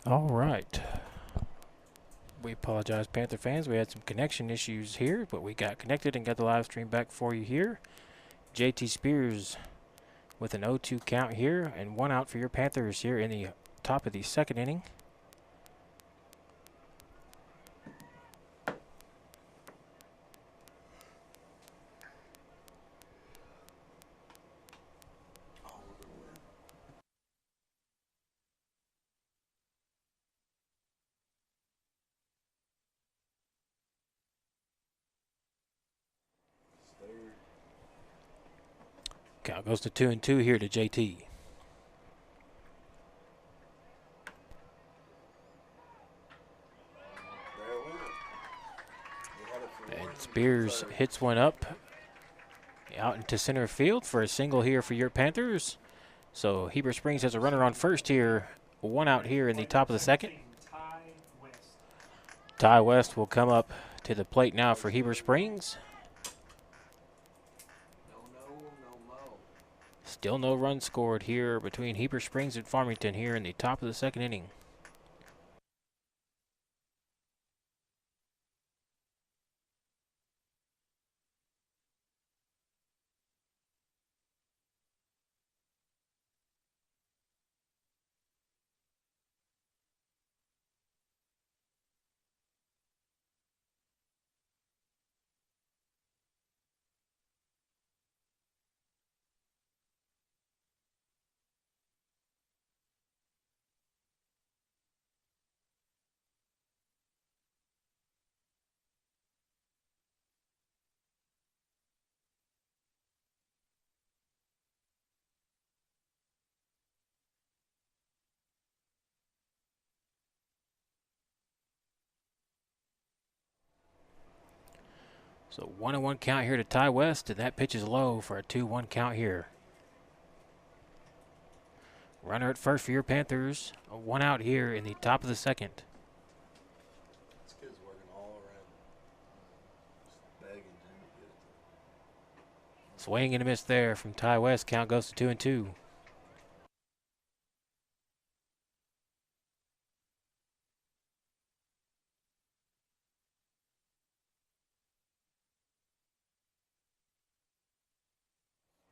All right. We apologize, Panther fans. We had some connection issues here, but we got connected and got the live stream back for you here. JT Spears with an 0-2 count here, and one out for your Panthers here in the top of the second inning. Count goes to 2-2 here to JT. And Spears hits one up out into center field for a single here for your Panthers. So Heber Springs has a runner on first here. One out here in the top of the second. Ty West will come up to the plate now for Heber Springs. Still no run scored here between Heber Springs and Farmington here in the top of the second inning. So 1-1 count here to Ty West, and that pitch is low for a 2-1 count here. Runner at first for your Panthers. One out here in the top of the second. This kid's working all around. Just begging him to get it. Swing and a miss there from Ty West. Count goes to 2-2.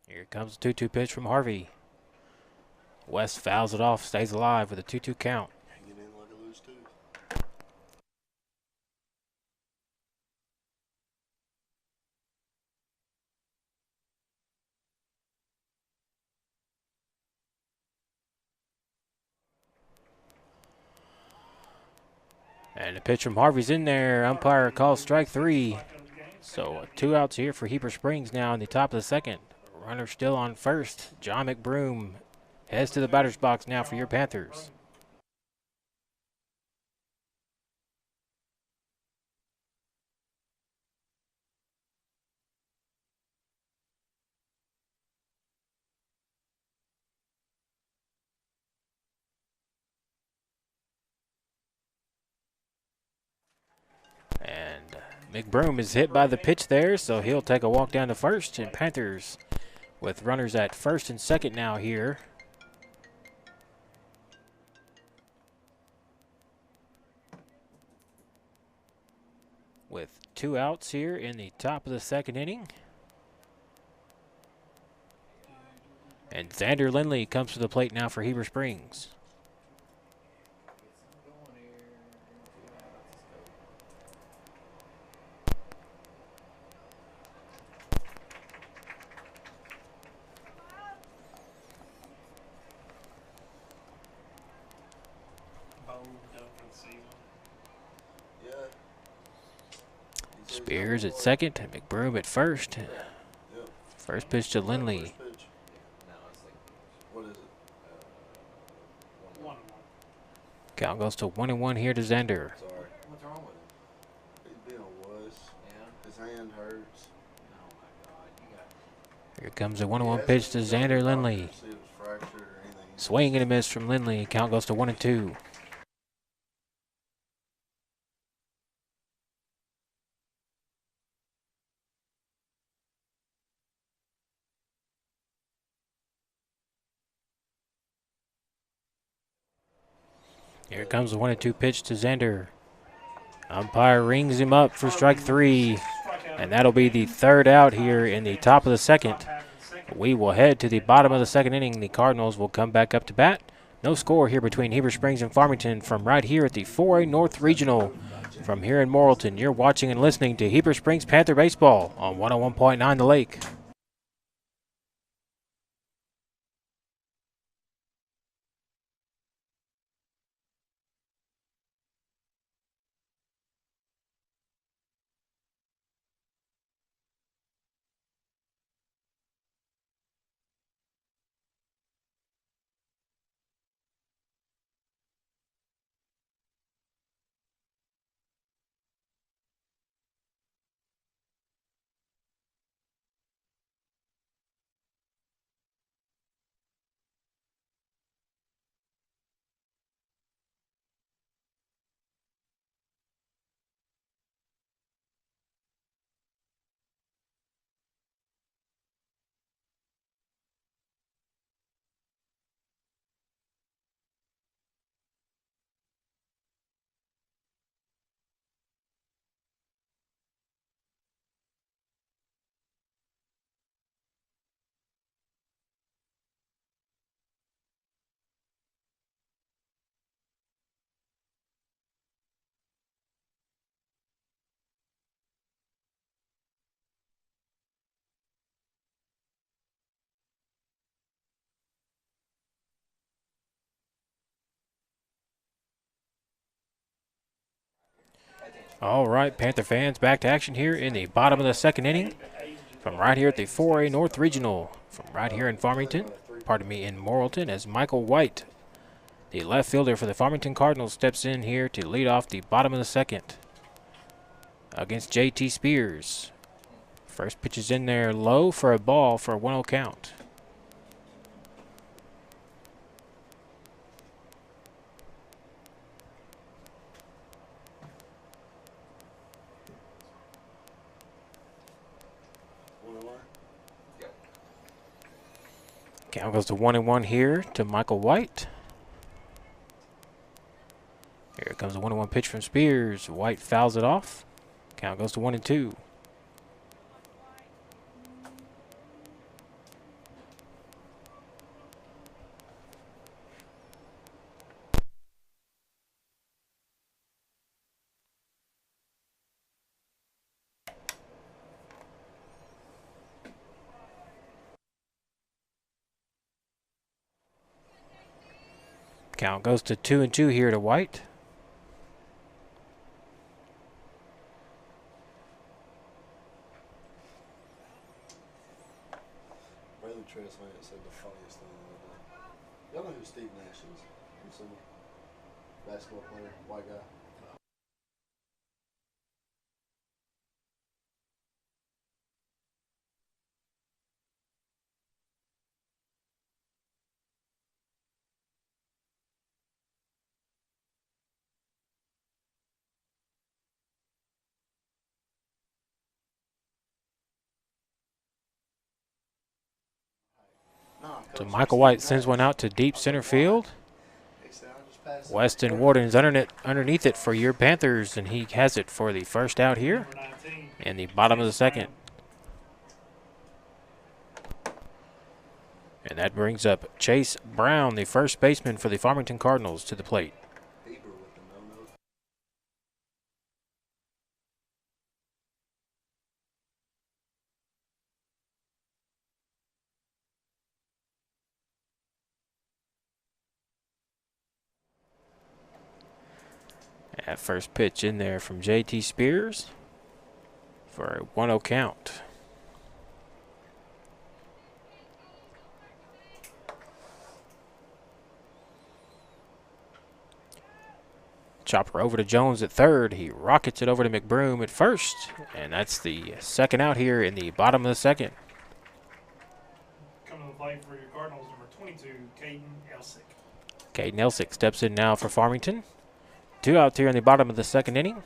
Here comes the 2-2 pitch from Harvey. West fouls it off, stays alive with a 2-2 count. Hanging in like a loose tooth. And the pitch from Harvey's in there. Umpire calls strike three. So 2 outs here for Heber Springs now in the top of the second. Runner still on first. John McBroom heads to the batter's box now for your Panthers. And McBroom is hit by the pitch there, so he'll take a walk down to first. And Panthers with runners at first and second now here. With 2 outs here in the top of the second inning. And Xander Lindley comes to the plate now for Heber Springs. Spears at second, McBroom at first. First pitch to Lindley. What is it? Count goes to 1-1 here to Xander. Sorry. What's wrong with him? He's being a wuss. Yeah. His hand hurts. Oh my God. Here comes a 1-1 pitch to Xander Lindley. Swing and a miss from Lindley. Count goes to 1-2. Here comes the 1-2 pitch to Xander. Umpire rings him up for strike 3, and that'll be the third out here in the top of the second. We will head to the bottom of the second inning. The Cardinals will come back up to bat. No score here between Heber Springs and Farmington from right here at the 4A North Regional. From here in Morrilton, you're watching and listening to Heber Springs Panther Baseball on 101.9 The Lake. All right, Panther fans, back to action here in the bottom of the second inning. From right here at the 4A North Regional, from right here in Farmington, in Morrilton, as Michael White, the left fielder for the Farmington Cardinals, steps in here to lead off the bottom of the second against JT Spears. First pitch is in there low for a ball for a 1-0 count. Count goes to 1-1 here to Michael White. Here comes a 1-1 pitch from Spears. White fouls it off. Count goes to 1-2. Count goes to 2-2 here to White. Raylan Translator said the funniest thing ever. Y'all know who Steve Nash is? He's a basketball player, white guy. So Michael White sends one out to deep center field. Weston Warden's underneath it for your Panthers, and he has it for the first out here in the bottom of the second. And that brings up Chase Brown, the first baseman for the Farmington Cardinals, to the plate. Heber with the no-no. That first pitch in there from JT Spears for a 1-0 count. Chopper over to Jones at third. He rockets it over to McBroom at first. And that's the second out here in the bottom of the second. Coming to the plate for your Cardinals, number 22, Caden Elsick. Caden Elsick steps in now for Farmington. 2 outs here in the bottom of the second inning.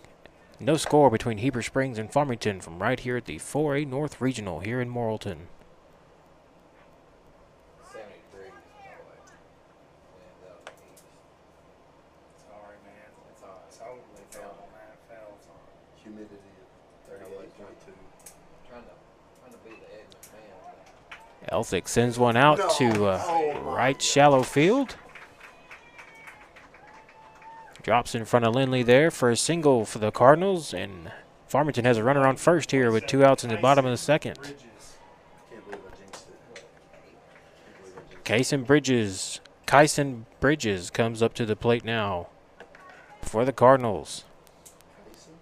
No score between Heber Springs and Farmington from right here at the 4A North Regional here in Morrilton. humidity of 38.2. Trying to be the Ed McMahon. Elsick sends one out No. to Oh, my right God. shallow field. Drops in front of Lindley there for a single for the Cardinals, and Farmington has a runner on first here with 2 outs in the bottom of the second. Bridges. I can't believe I jinxed it. Can't believe I jinxed Kyson Bridges comes up to the plate now for the Cardinals. it. Mason?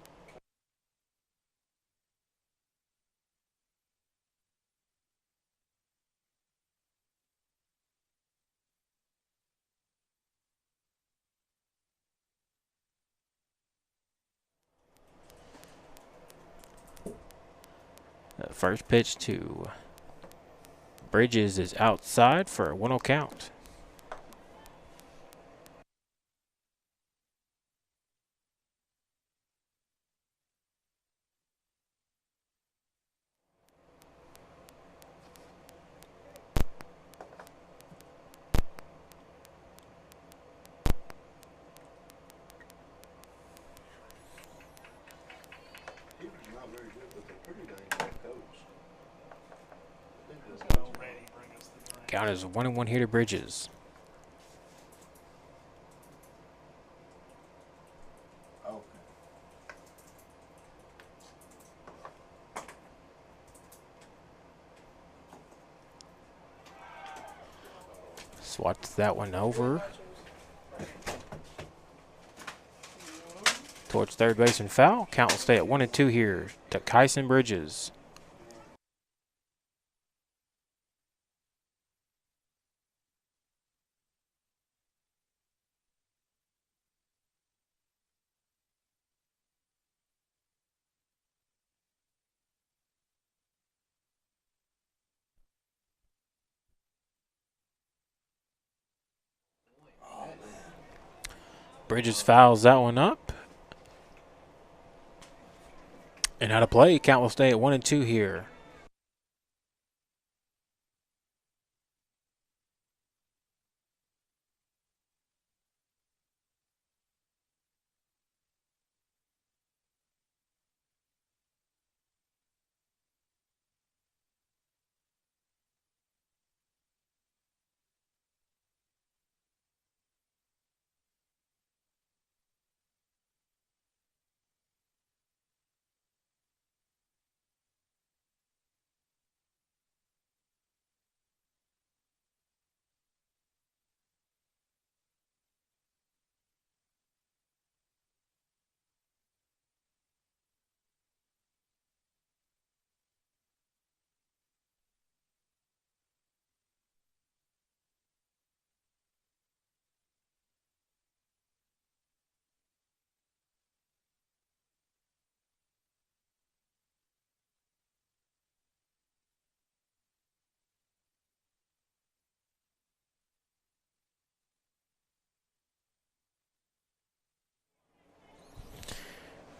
First pitch to Bridges is outside for a 1-0 count. Heber's not very good, but they're pretty dang well coached. They Let's just go, Randy, bring us the drink. Count is 1-1 here to Bridges. Oh, okay. Swats that one over towards third base and foul. Count will stay at 1-2 here to Kyson Bridges. Oh, man. Bridges fouls that one up. And out of play, count will stay at 1-2 here.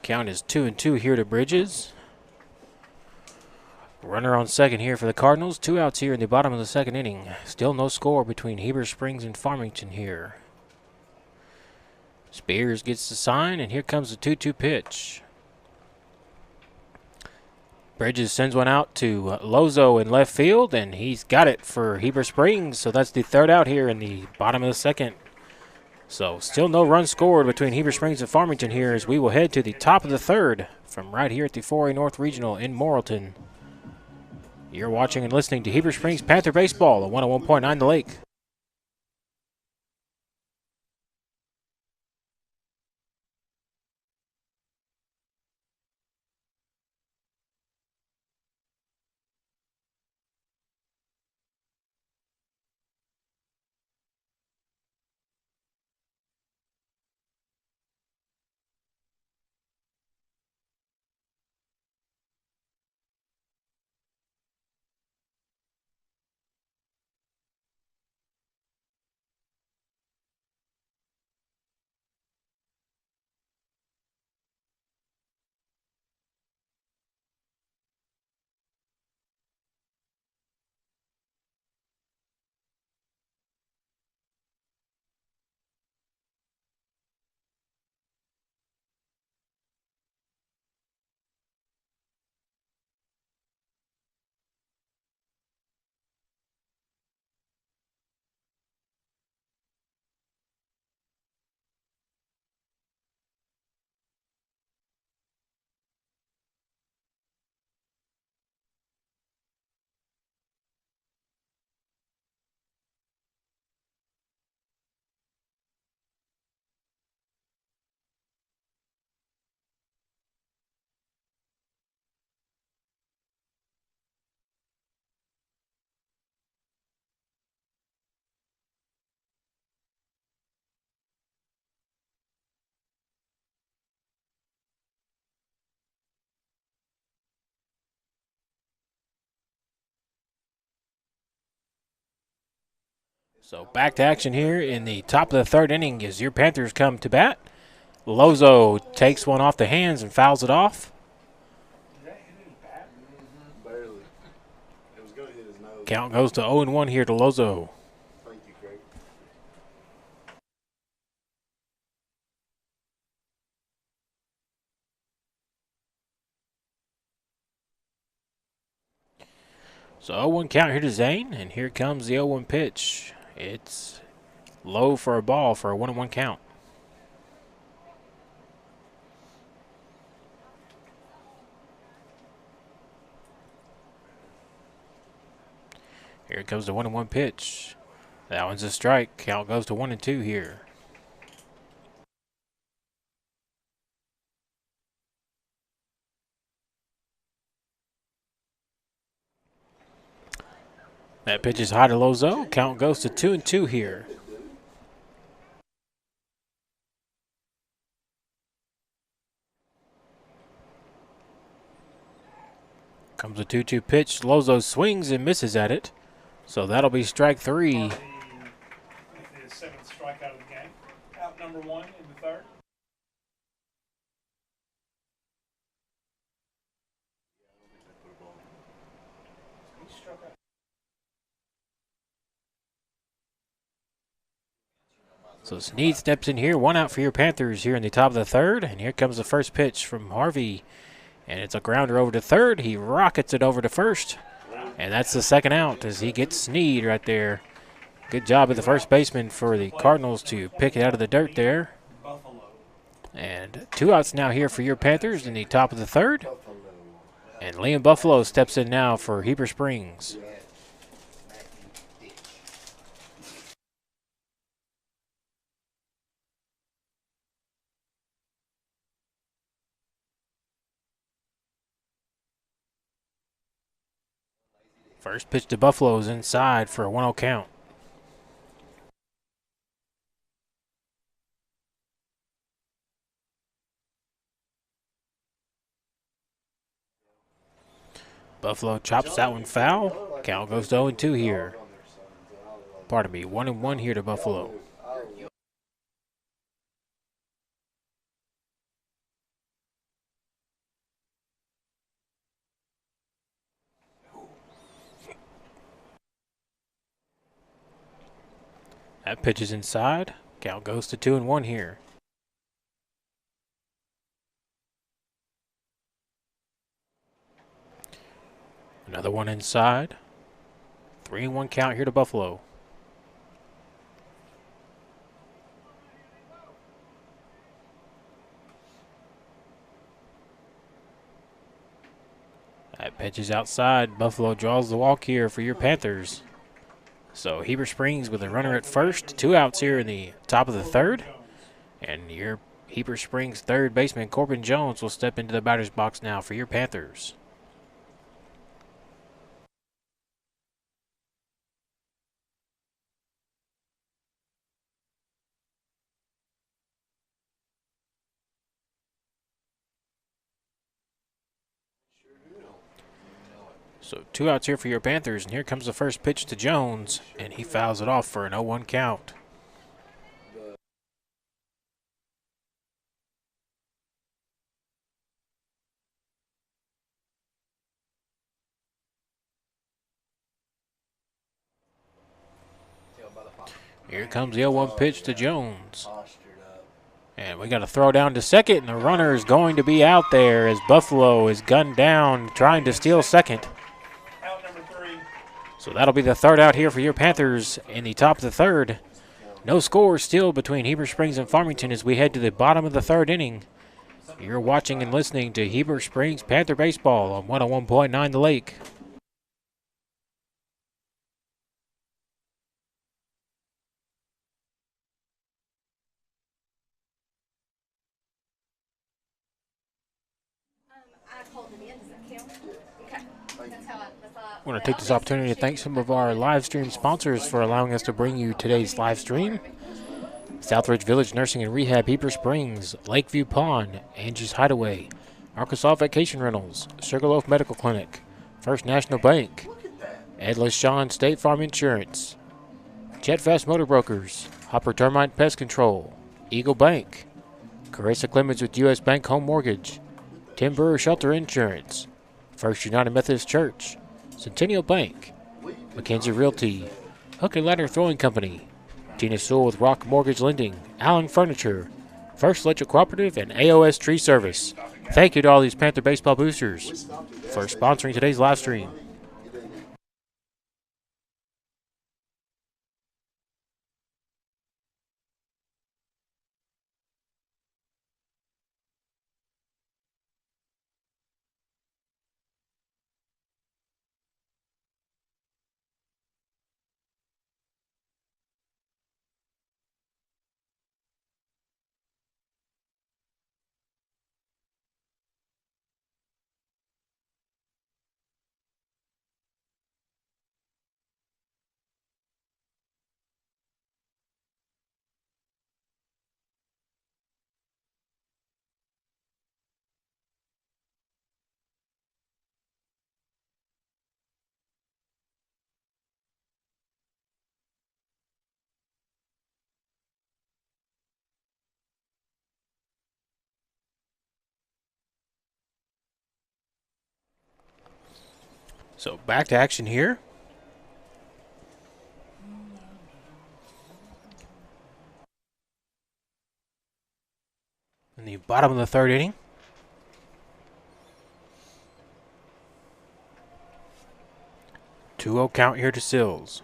Count is 2-2 here to Bridges. Runner on second here for the Cardinals. 2 outs here in the bottom of the second inning. Still no score between Heber Springs and Farmington here. Spears gets the sign, and here comes the 2-2 pitch. Bridges sends one out to Lozo in left field, and he's got it for Heber Springs. So that's the third out here in the bottom of the second. So still no run scored between Heber Springs and Farmington here as we will head to the top of the third from right here at the 4A North Regional in Morrilton. You're watching and listening to Heber Springs Panther Baseball on 101.9 The Lake. So back to action here in the top of the third inning as your Panthers come to bat. Lozo takes one off the hands and fouls it off. Did that hit his bat? Barely. It was going to hit his nose. Count goes to 0-1 here to Lozo. Thank you, Craig. So 0-1 count here to Zane, and here comes the 0-1 pitch. It's low for a ball for a 1-1 count. Here comes the 1-1 pitch. That one's a strike. Count goes to 1-2 here. That pitch is high to Lozo. Count goes to 2-2 here. Comes a 2-2 pitch. Lozo swings and misses at it. So that'll be strike three. The seventh strikeout of the game. Out number 1 in the third. He struck out. So Snead steps in here. One out for your Panthers here in the top of the third. And here comes the first pitch from Harvey. And it's a grounder over to third. He rockets it over to first. And that's the second out as he gets Snead right there. Good job of the first baseman for the Cardinals to pick it out of the dirt there. Buffalo. And 2 outs now here for your Panthers in the top of the third. Buffalo. And Liam Buffalo steps in now for Heber Springs. First pitch to Buffalo is inside for a 1-0 count. Buffalo chops that one foul. Count goes to 0-2 here. Pardon me, 1-1 here to Buffalo. That pitch is inside. Count goes to 2-1 here. Another one inside. 3-1 count here to Buffalo. That pitch is outside. Buffalo draws the walk here for your Panthers. So Heber Springs with a runner at first. 2 outs here in the top of the third. And your Heber Springs third baseman Corbin Jones will step into the batter's box now for your Panthers. So 2 outs here for your Panthers, and here comes the first pitch to Jones, and he fouls it off for an 0-1 count. Here comes the 0-1 pitch to Jones. And we got a throw down to second, and the runner is going to be out there as Buffalo is gunned down trying to steal second. Out number 3. So that'll be the third out here for your Panthers in the top of the third. No score still between Heber Springs and Farmington as we head to the bottom of the third inning. You're watching and listening to Heber Springs Panther Baseball on 101.9 The Lake. I want to take this opportunity to thank some of our live stream sponsors for allowing us to bring you today's live stream. Southridge Village Nursing and Rehab, Heber Springs, Lakeview Pond, Angie's Hideaway, Arkansas Vacation Rentals, Sugarloaf Medical Clinic, First National Bank, Ed LaShawn State Farm Insurance, Jetfast Motor Brokers, Hopper Termite Pest Control, Eagle Bank, Carissa Clemens with U.S. Bank Home Mortgage, Tim Brewer Shelter Insurance, First United Methodist Church, Centennial Bank, Mackenzie Realty, Hook and Ladder Throwing Company, Tina Sewell with Rock Mortgage Lending, Allen Furniture, First Electric Cooperative, and AOS Tree Service. Thank you to all these Panther Baseball boosters for sponsoring today's live stream. So back to action here. In the bottom of the third inning. Two-0 count here to Sills.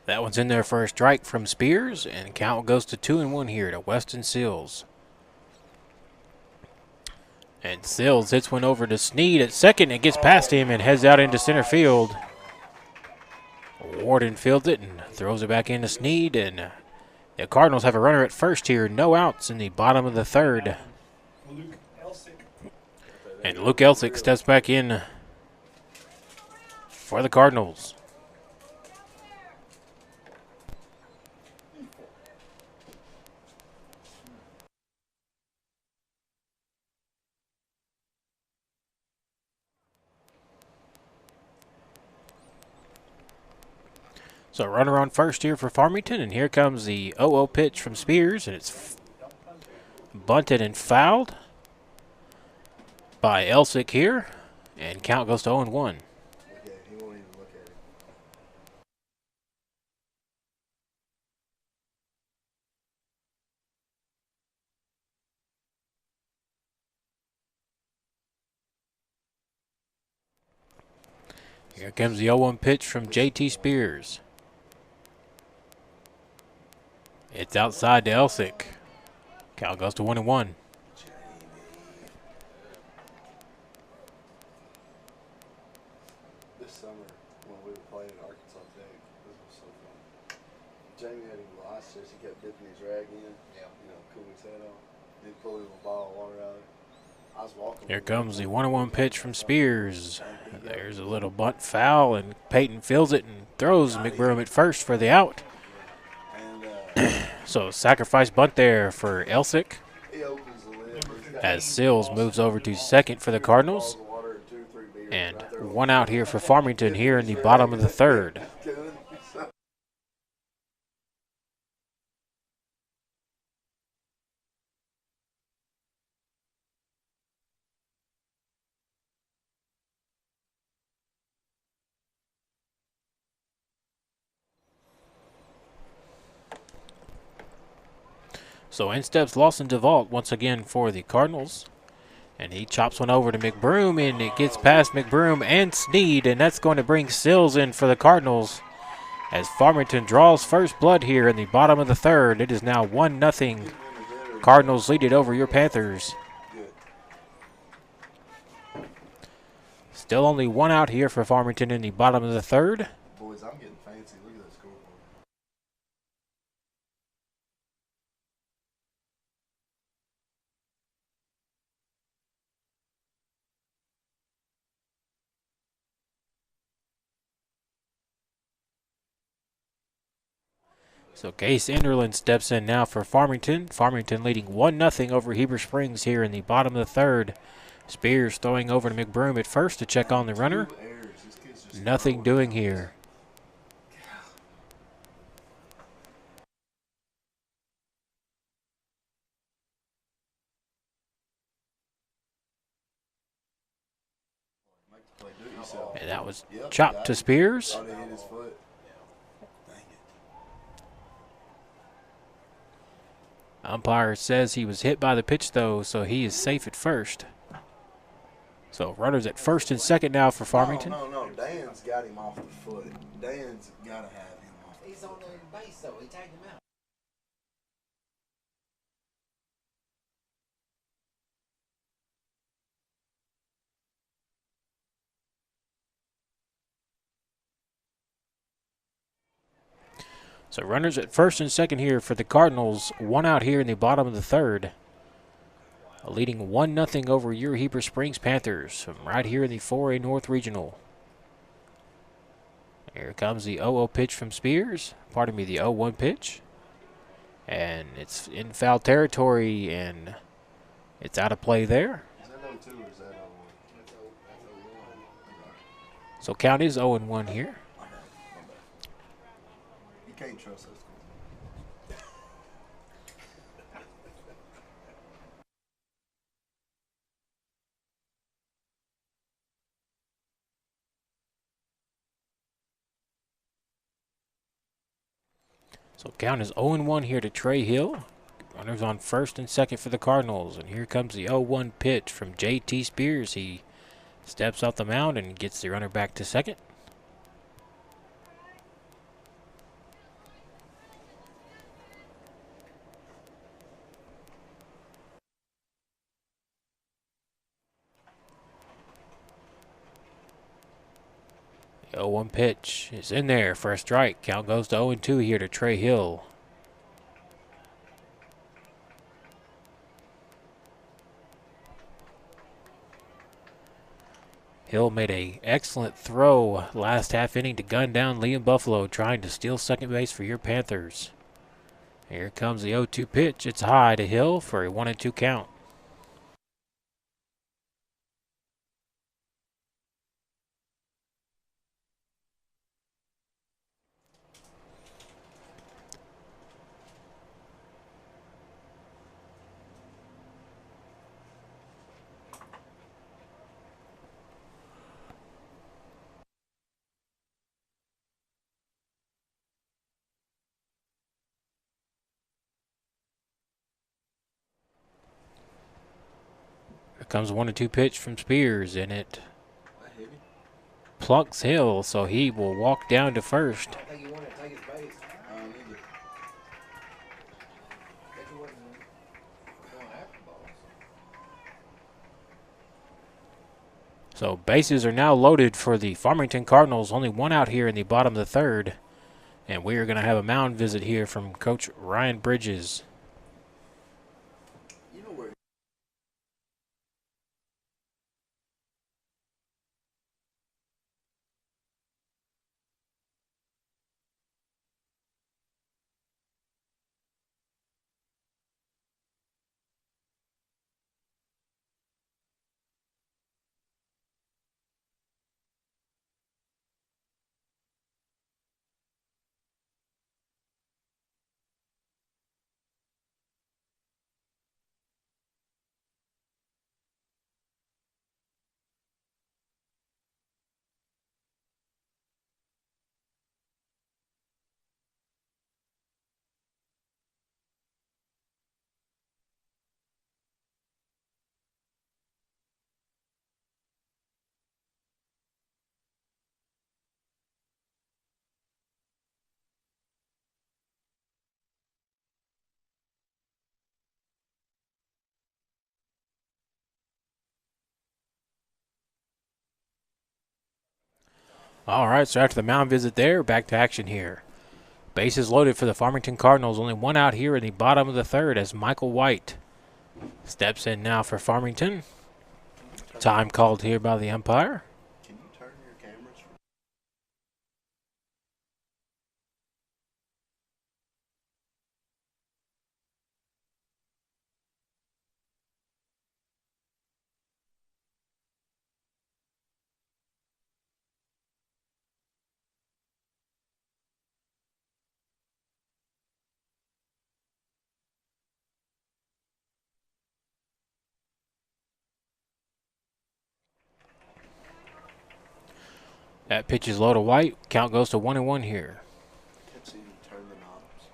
That one's in there for a strike from Spears, and count goes to 2-1 here to Weston Sills. And Sills hits one over to Sneed at second and gets past him and heads out into center field. Warden fields it and throws it back into Sneed, and the Cardinals have a runner at first here. No outs in the bottom of the third. And Luke Elsick steps back in for the Cardinals. So runner on first here for Farmington, and here comes the 0-0 pitch from Spears, and it's bunted and fouled by Elsick here, and count goes to 0-1. He won't even look at it. Here comes the 0-1 pitch from JT Spears. It's outside to Elsick. Count goes to 1-1. This summer, when we were playing at Arkansas Tech, this was so fun. Jamie had him last year, he kept dipping his rag in, cooling his head off. Then pull a little bottle of water out of it. I was walking. Here comes the 1-1 pitch from Spears. There's a little bunt foul, and Peyton fields it and throws McBroom at first for the out. So sacrifice bunt there for Elsick, as Sills moves over to second for the Cardinals. And one out here for Farmington here in the bottom of the third. So in steps Lawson DeVault once again for the Cardinals. And he chops one over to McBroom, and it gets past McBroom and Sneed, and that's going to bring Sills in for the Cardinals as Farmington draws first blood here in the bottom of the third. It is now 1-0. Cardinals lead it over your Panthers. Still only one out here for Farmington in the bottom of the third. Boys, I'm getting fancy. Look at that scoreboard. So Case Enderlin steps in now for Farmington. Farmington leading 1-0 over Heber Springs here in the bottom of the third. Spears throwing over to McBroom at first to check on the runner. 2 errors. This kid's just Nothing throwing doing now. here. Make the play, do it yourself. And that was Yep, chopped got to it. Spears. Thought he hit his foot. Dang it. Umpire says he was hit by the pitch, though, so he is safe at first. So runners at first and second now for Farmington. No. Dan's got him off the foot. Dan's got to have him off the He's foot. on the base though. He tagged him out. So runners at first and second here for the Cardinals. 1 out here in the bottom of the third. Leading 1-0 over your Heber Springs Panthers from right here in the 4A North Regional. Here comes the 0-0 pitch from Spears. Pardon me, the 0-1 pitch. And it's in foul territory, and it's out of play there. Is that 0-2 or is that 0-1? That's 0-1. So count is 0-1 here. My bad. You can't trust us. So count is 0-1 here to Trey Hill. Runners on first and second for the Cardinals. And here comes the 0-1 pitch from J.T. Spears. He steps off the mound and gets the runner back to second. The 0-1 pitch is in there for a strike. Count goes to 0-2 here to Trey Hill. Hill made an excellent throw last half inning to gun down Liam Buffalo, trying to steal second base for your Panthers. Here comes the 0-2 pitch. It's high to Hill for a 1-2 count. Here comes a 1-2 pitch from Spears, and it That hit him. plunks Hill, so he will walk down to first. I don't think he wanted to take his base. I don't either. But he wasn't going after balls. So bases are now loaded for the Farmington Cardinals. Only 1 out here in the bottom of the third. And we are going to have a mound visit here from Coach Ryan Bridges. You know where? All right, so after the mound visit there, back to action here. Bases loaded for the Farmington Cardinals. Only 1 out here in the bottom of the third as Michael White steps in now for Farmington. Time called here by the umpire. Can you turn your cameras? That pitch is low to White. Count goes to 1-1 here. Can't see him turn the knobs.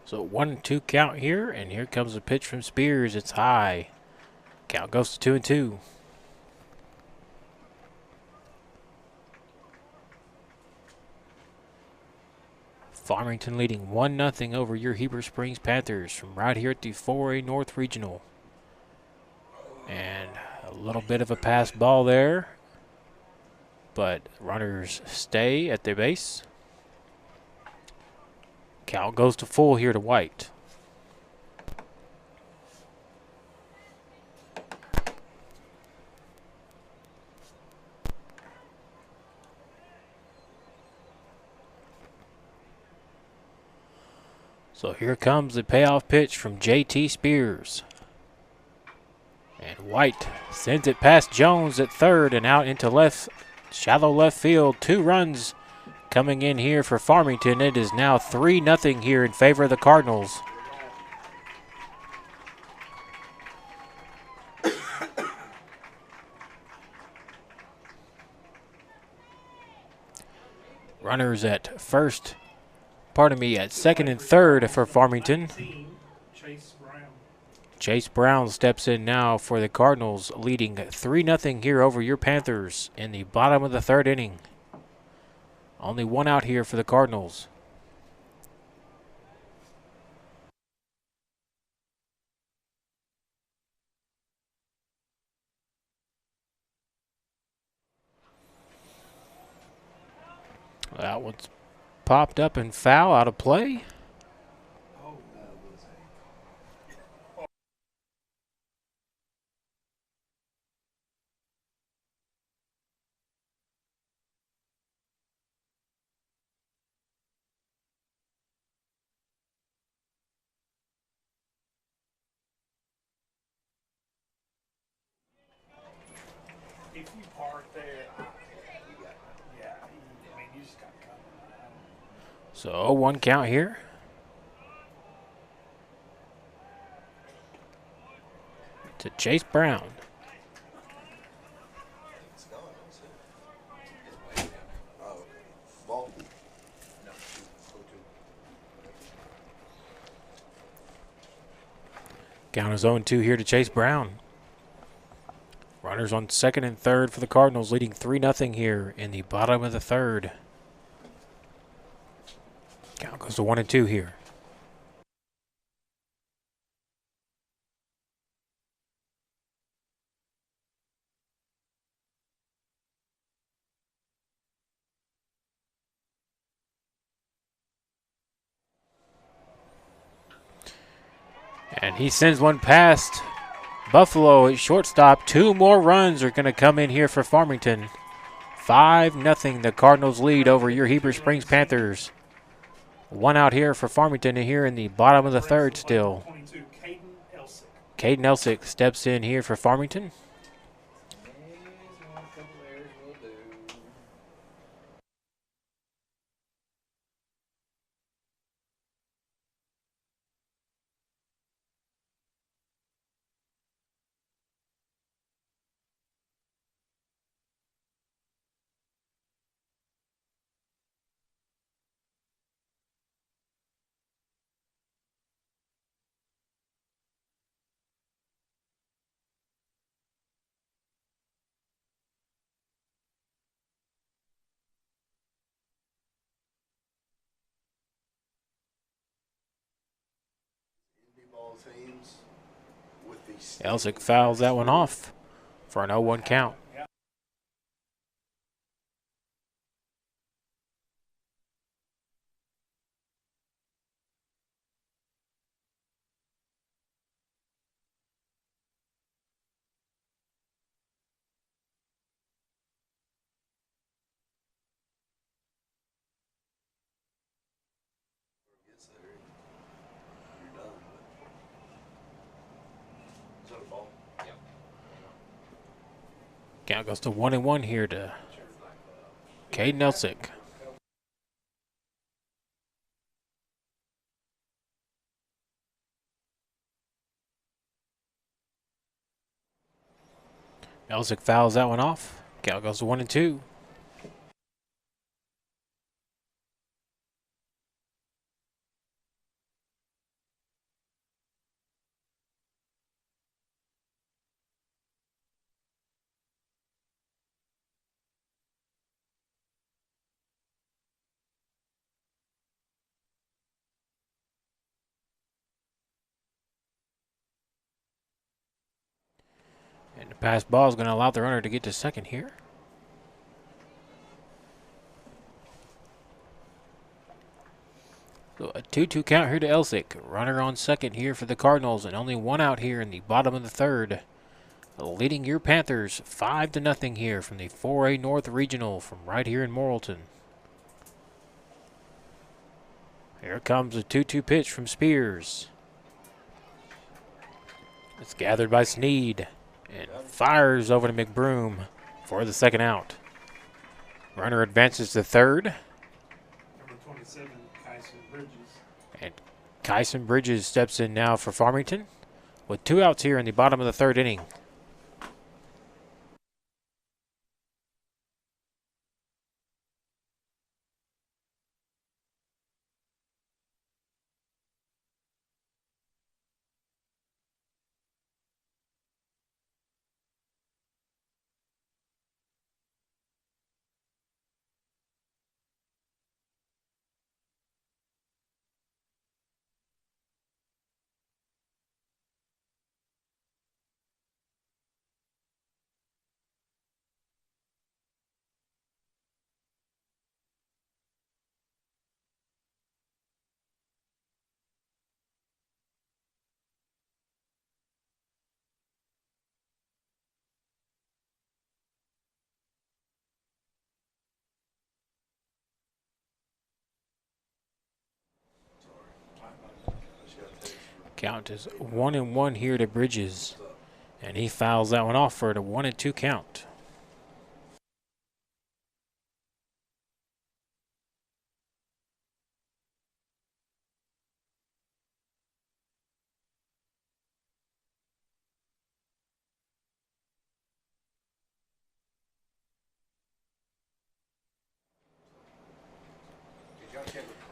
So 1-2 count here, and here comes a pitch from Spears. It's high. Count goes to 2-2. Farmington leading 1-0 over your Heber Springs Panthers from right here at the 4A North Regional. And a little bit of a pass ball there, but runners stay at their base. Count goes to full here to White. So here comes the payoff pitch from JT Spears. And White sends it past Jones at third and out into left, shallow left field. 2 runs coming in here for Farmington. It is now 3-0 here in favor of the Cardinals. Runners at at second and third for Farmington. 19, Chase Brown. Chase Brown steps in now for the Cardinals, leading 3-0 here over your Panthers in the bottom of the 3rd inning. Only 1 out here for the Cardinals. That one's popped up and foul, out of play. Oh, if you park there, yeah, I mean, you just got to come. So 0-1 count here. To Chase Brown. It's gone, that's it. It's way down there. Oh, ball. No, 2-2. Count is 0-2 here to Chase Brown. Runners on second and third for the Cardinals, leading 3-0 here in the bottom of the 3rd. Count goes to 1-2 here. And he sends one past Buffalo at shortstop. 2 more runs are going to come in here for Farmington. 5-0 the Cardinals lead over your Heber Springs Panthers. 1 out here for Farmington here in the bottom of the 3rd still. 22, Caden Elsick. Caden Elsick steps in here for Farmington. A couple errors will do. Indie ball teams with these. Elsick fouls that one off for an 0-1 count. Count goes to 1-1 here to Caden Elsick. Elsick fouls that one off. Count goes to 1-2. And the pass ball is going to allow the runner to get to second here. So a 2-2 count here to Elsick. Runner on second here for the Cardinals, and only one out here in the bottom of the third. Leading your Panthers 5-0 here from the 4A North Regional from right here in Morrilton. Here comes a 2-2 pitch from Spears. It's gathered by Sneed and fires over to McBroom for the second out. Runner advances to third. Number 27, Kyson Bridges. And Kyson Bridges steps in now for Farmington with 2 outs here in the bottom of the third inning. Count is 1-1 here to Bridges, and he fouls that one off for a 1-2 count.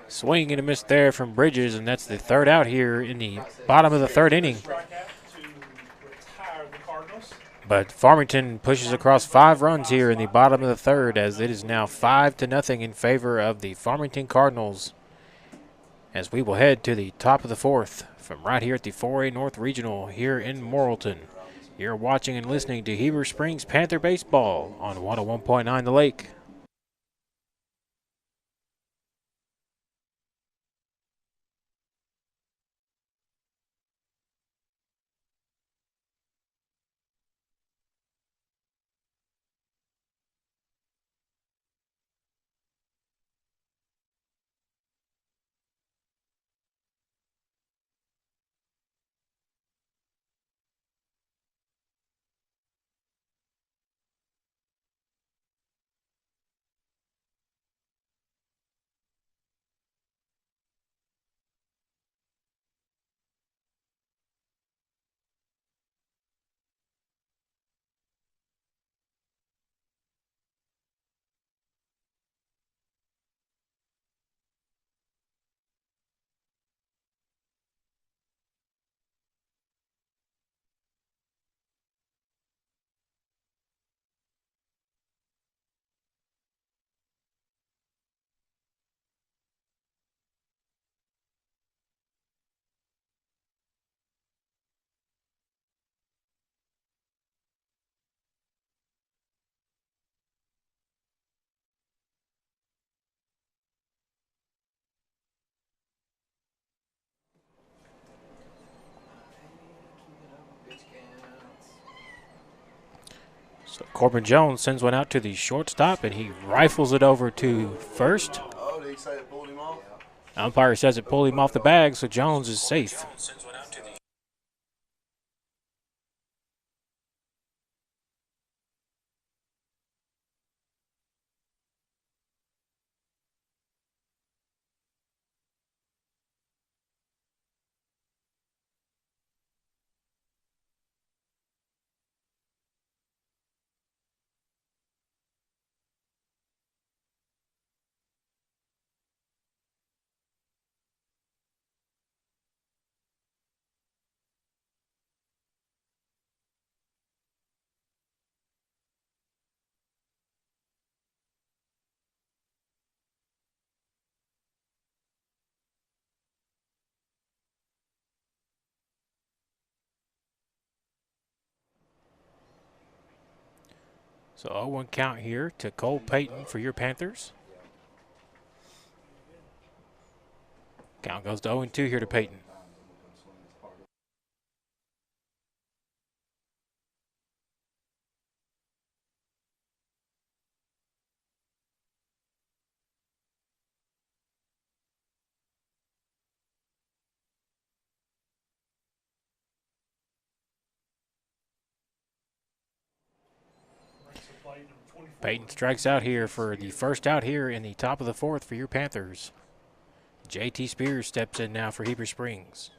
Swing and a miss there from Bridges, and that's the third out here in the bottom of the third inning. But Farmington pushes across 5 runs here in the bottom of the third, as it is now 5-0 in favor of the Farmington Cardinals. As we will head to the top of the fourth from right here at the 4A North Regional here in Morrilton. You're watching and listening to Heber Springs Panther Baseball on 101.9 The Lake. So Corbin Jones sends one out to the shortstop, and he rifles it over to first. Oh, did he say it pulled him off? Umpire says it pulled him off the bag, so Jones is safe. So 0-1 count here to Cole Payton for your Panthers. Count goes to 0-2 here to Payton. Payton strikes out here for the first out here in the top of the fourth for your Panthers. JT Spears steps in now for Heber Springs.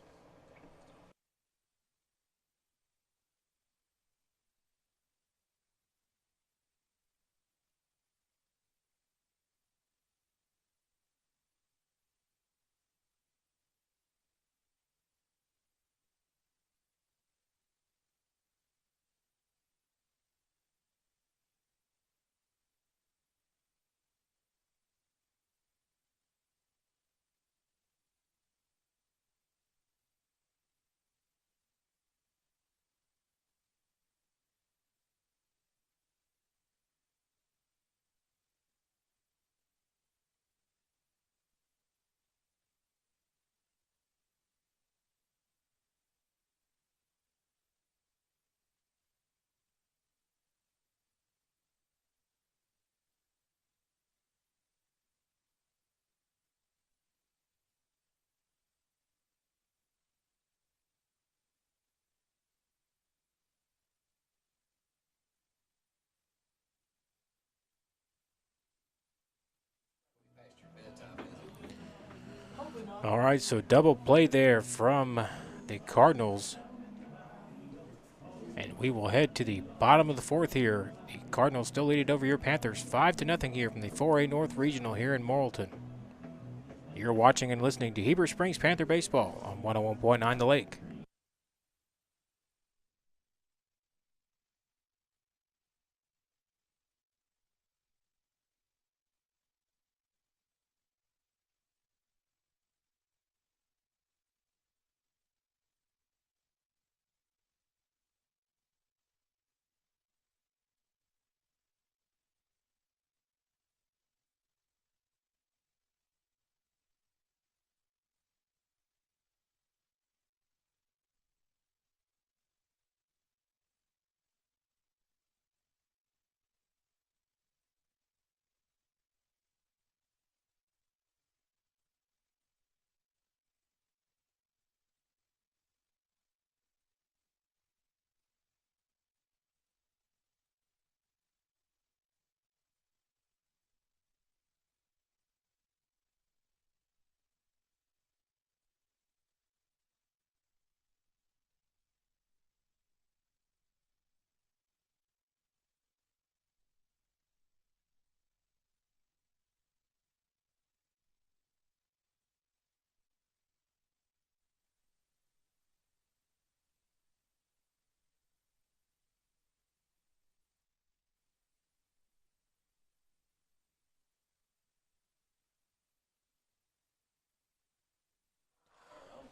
All right, so double play there from the Cardinals. And we will head to the bottom of the fourth here. The Cardinals still lead it over your Panthers 5-0 here from the 4A North Regional here in Morrilton. You're watching and listening to Heber Springs Panther Baseball on 101.9 The Lake.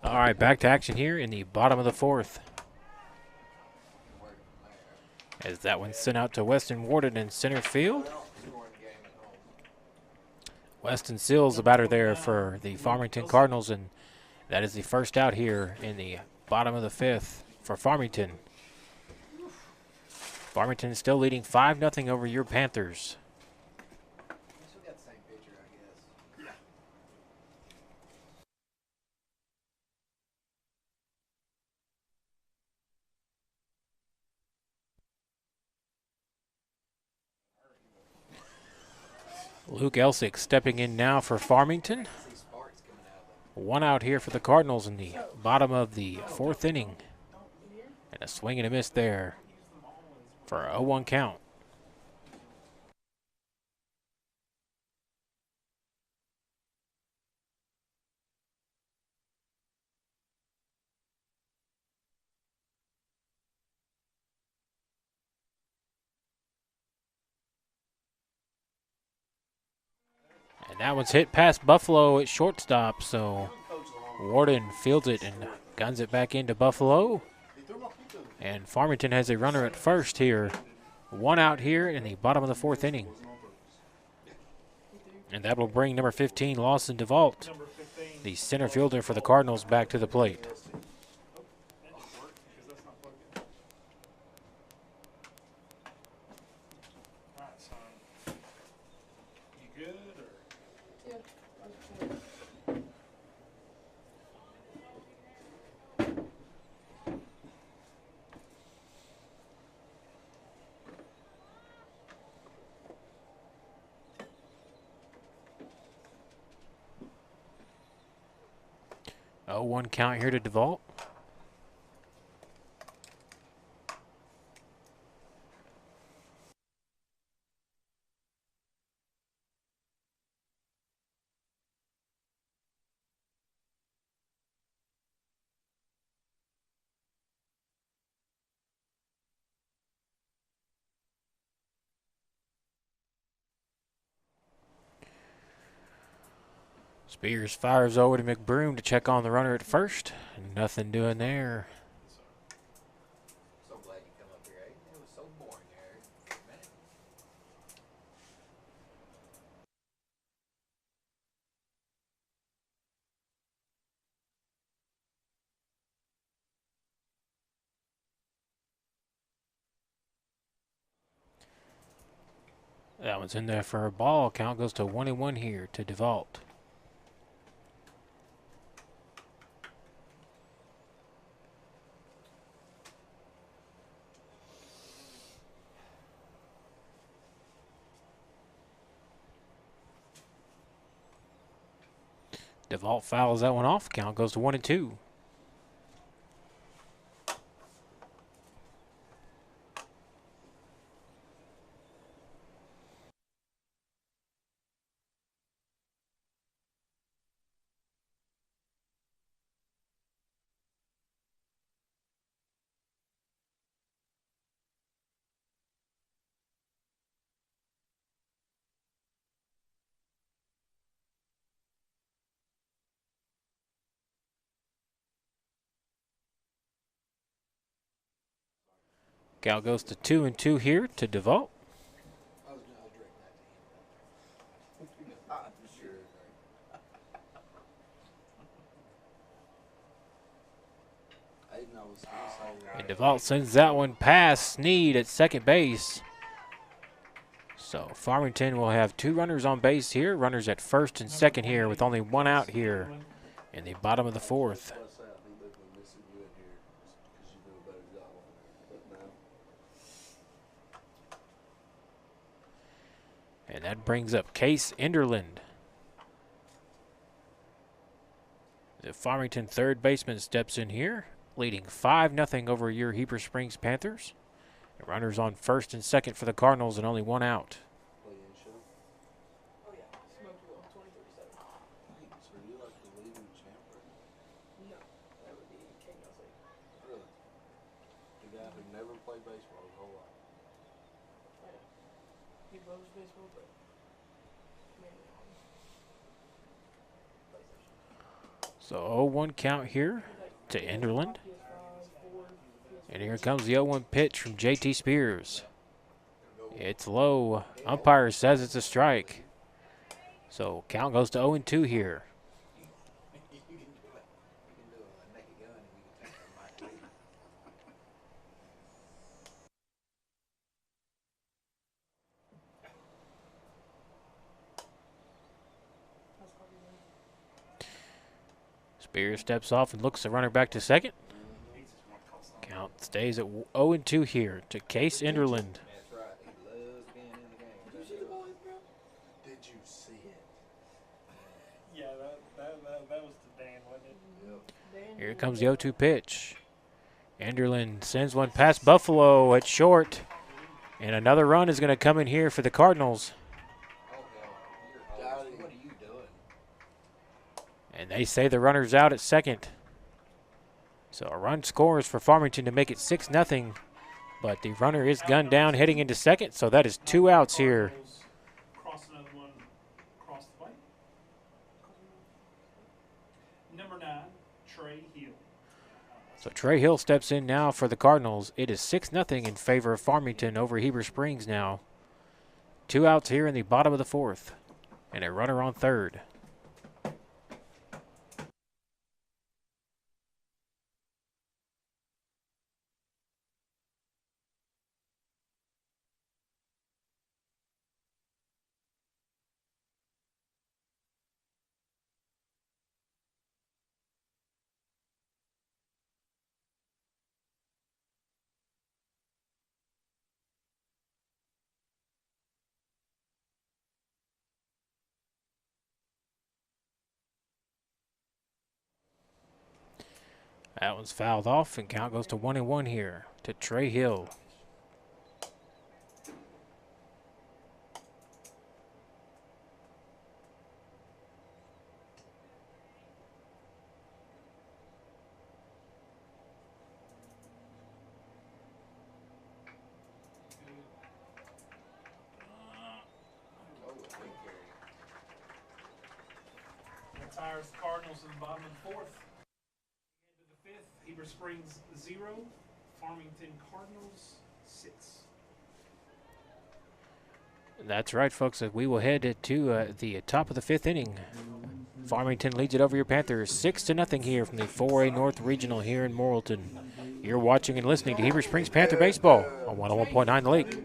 All right, back to action here in the bottom of the fourth. As that one's sent out to Weston Warden in center field. Weston Sills, the batter there for the Farmington Cardinals, and that is the first out here in the bottom of the fifth for Farmington. Farmington is still leading 5-0 over your Panthers. Luke Elsick stepping in now for Farmington. One out here for the Cardinals in the bottom of the fourth inning. And a swing and a miss there for a 0-1 count. And that one's hit past Buffalo at shortstop, so Warden fields it and guns it back into Buffalo. And Farmington has a runner at first here 1 out here in the bottom of the 4th inning. And that will bring number 15, Lawson DeVault, Number 15. the center fielder for the Cardinals, back to the plate. That should work because that's not plugged in. All right, son. You good or? Yeah. 0-1 count here to DeVault. Spears fires over to McBroom to check on the runner at first. Nothing doing there. So glad you come up here, Aiden. It was so boring there for a minute. That one's in there for a ball. Count goes to 1-1 here to DeVault. DeVault fouls that one off. Count goes to 1-2. Count goes to 2-2 here to DeVault. I was directing that to him. I'm sure. Aiden, I was going to say And DeVault sends that one past Snead at second base. So Farmington will have 2 runners on base here. Runners at first and second here with only 1 out here in the bottom of the 4th. Plus out, he looked like missing you in here because you do a better job on there. But now, And that brings up Case Enderland. The Farmington third baseman steps in here, leading 5-0 over your Heber Springs Panthers. The runners on first and second for the Cardinals and only 1 out. play in show. Oh yeah, smoked you on 2037. Hey, so you like the leading champ right now? No, that would be King Nelson. Really? The guy who never played baseball his whole life. I know. He loves baseball, but mainly on PlayStation. So 0-1 count here to Enderland. PS5, 4, And here comes the 0-1 pitch from JT Spears. It's low. Umpire says it's a strike. So count goes to 0-2 here. You can do it. You can do a naked gun and you can take the mic lead. that's probably the Spears steps off and looks the runner back to second. He just want to call something. Count stays at 0-2 here to Case Enderland. That's right. He loves being in the game. Did you see the ball hit, bro? Did you see it? Yeah, that was the Dan, wasn't it? Yep. Here comes the 0-2 pitch. Enderland sends one past Buffalo at short. And another run is going to come in here for the Cardinals. Oh, hell. You're Got old. him. What are you doing? And they say the runner's out at second. So a run scores for Farmington to make it 6-0. But the runner is gunned down heading into second, so that is 2 outs here. Cross another one across the plate. Number 9, Trey Hill. So Trey Hill steps in now for the Cardinals. It is 6-0 in favor of Farmington over Heber Springs now. 2 outs here in the bottom of the 4th, and a runner on third. That one's fouled off, and count goes to 1-1 here to Trey Hill. That tires the Cardinals in the bottom of the 4th. Into the 5th, Heber Springs 0, Farmington Cardinals 6. That's right, folks. We will head to the top of the 5th inning. Farmington leads it over your Panthers 6-0 here from the 4A North Regional here in Morrilton. You're watching and listening to Heber Springs Panther Baseball on 101.9 The Lake.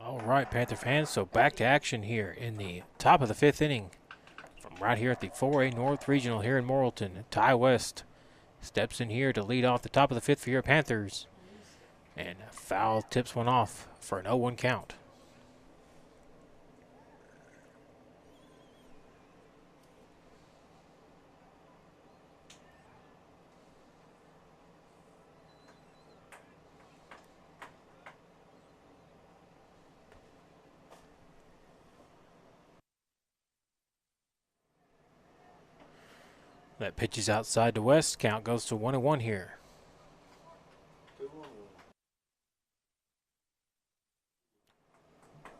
All right, Panther fans, so back to action here in the top of the 5th inning. From right here at the 4A North Regional here in Morrilton, Ty West steps in here to lead off the top of the 5th for your Panthers. And foul tips one off for an 0-1 count. That pitch is outside to West. Count goes to 1-1 here.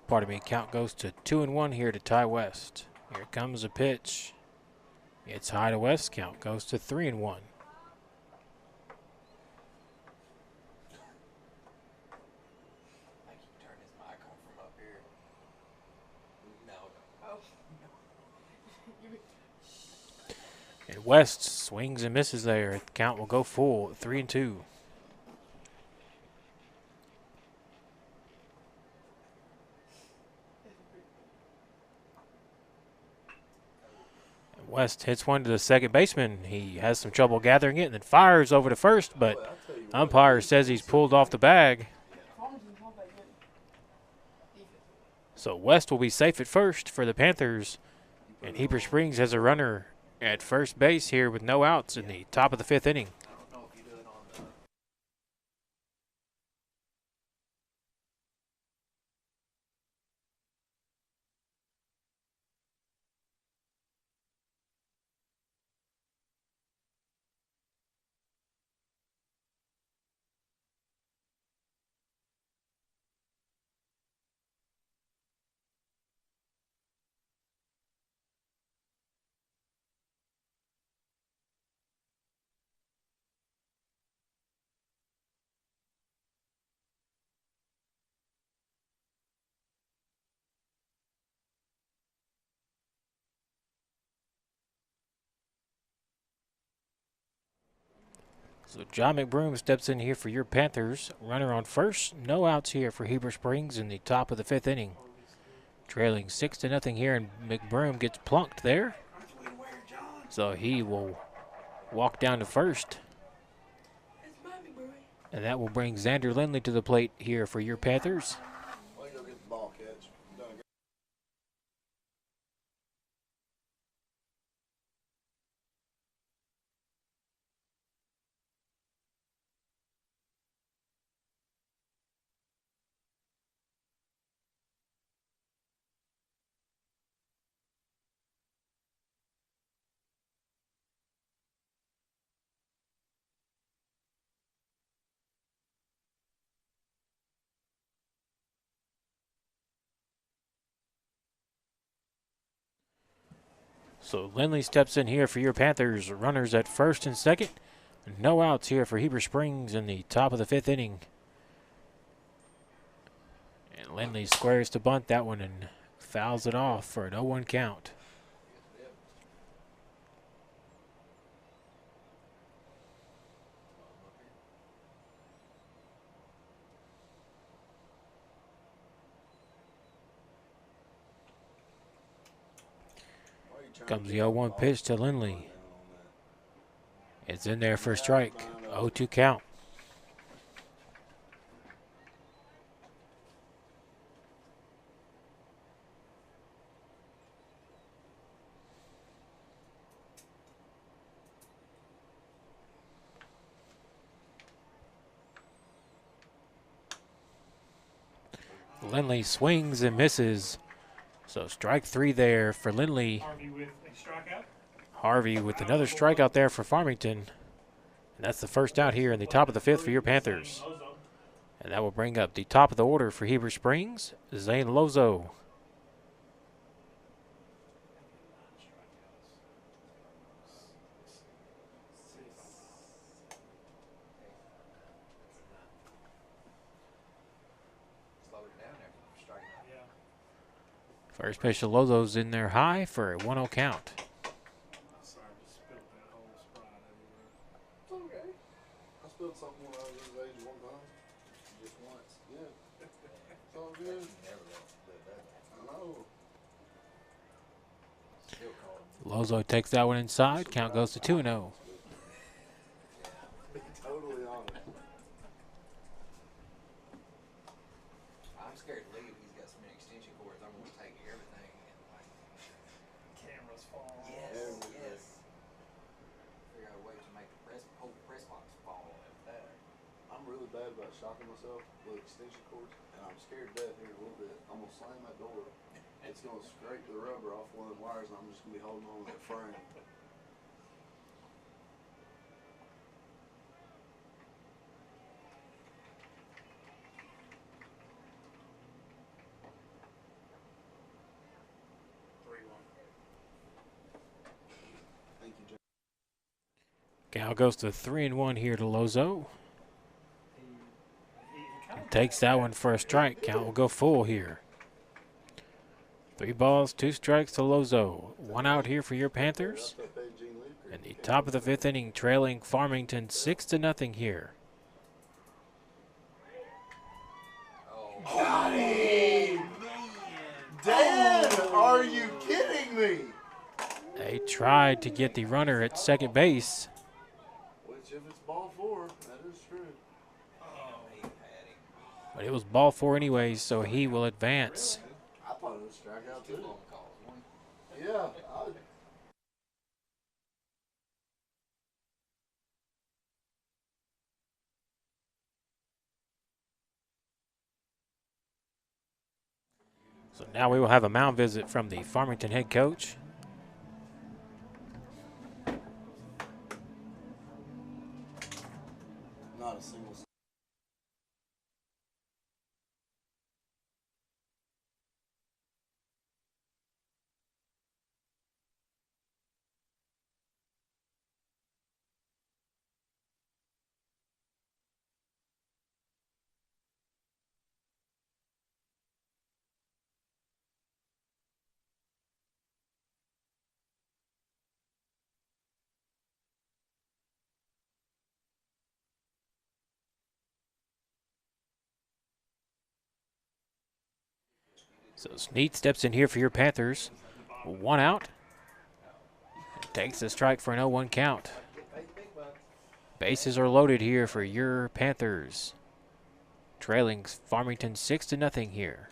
Pardon me, count goes to 2-1 here to Ty West. Here comes a pitch. It's high to West. Count goes to 3-1. And West swings and misses there. The count will go full, 3-2. West hits one to the second baseman. He has some trouble gathering it and then fires over to first, but umpire says he's pulled off the bag. So West will be safe at first for the Panthers. And Heber Springs has a runner at first base here with no outs in the top of the 5th inning. So John McBroom steps in here for your Panthers. Runner on first. No outs here for Heber Springs in the top of the 5th inning. Trailing 6-0 here, and McBroom gets plunked there. So he will walk down to first. And that will bring Xander Lindley to the plate here for your Panthers. Why don't you go get the ball, catch? Done a great- So Lindley steps in here for your Panthers. Runners at first and second. No outs here for Heber Springs in the top of the 5th inning. And Lindley squares to bunt that one and fouls it off for an 0-1 count. Why are you trying Comes to the get the 0-1 ball? pitch to Down Lindley. on that. It's in there for a strike. 0-2 count. Lindley swings and misses. So strike 3 there for Lindley. Harvey with a strikeout. Harvey with another strikeout there for Farmington. And that's the first out here in the top of the 5th for your Panthers. And that will bring up the top of the order for Heber Springs, Zane Lozo. Slow it down there for striking out. Yeah. First pitch to Lozo's in there high for a 1-0 count. Sorry, just spilled that whole Sprite everywhere. It's okay. I spilled something when I was his age one time. Just once. Yeah. It's all good. Never let that. I know. Still called. Lozo takes that one inside. Count goes to 2-0. Be totally honest. I'm scared to leave. He's got so many extension cords. I'm gonna take everything and like. Cameras fall. Yes, Everything. yes. Figure out a way to make the whole press box fall at that. I'm really bad about shocking myself with extension cords, and I'm scared to death here in a little bit. I'm gonna slam that door. It's gonna scrape the rubber off one of the wires, and I'm just gonna be holding on to that frame. Thank you, Jay. Count goes to 3-1 here to Lozo. Takes that one for a strike. Count will go full here. 3 balls, 2 strikes to Lozo. 1 out here for your Panthers. In the top of the 5th inning, trailing Farmington 6-0 here. Oh, Got him! Dan, are you kidding me? They tried to get the runner at second base. Which, if it's ball 4, that is true. he had him. But it was ball 4 anyways, so he will advance. I thought it was strikeout Two too. long calls. One. Yeah, So now we will have a mound visit from the Farmington head coach. not a single So Snead steps in here for your Panthers. 1 out. Takes the strike for an 0-1 count. Bases are loaded here for your Panthers. Trailing Farmington 6-0 here.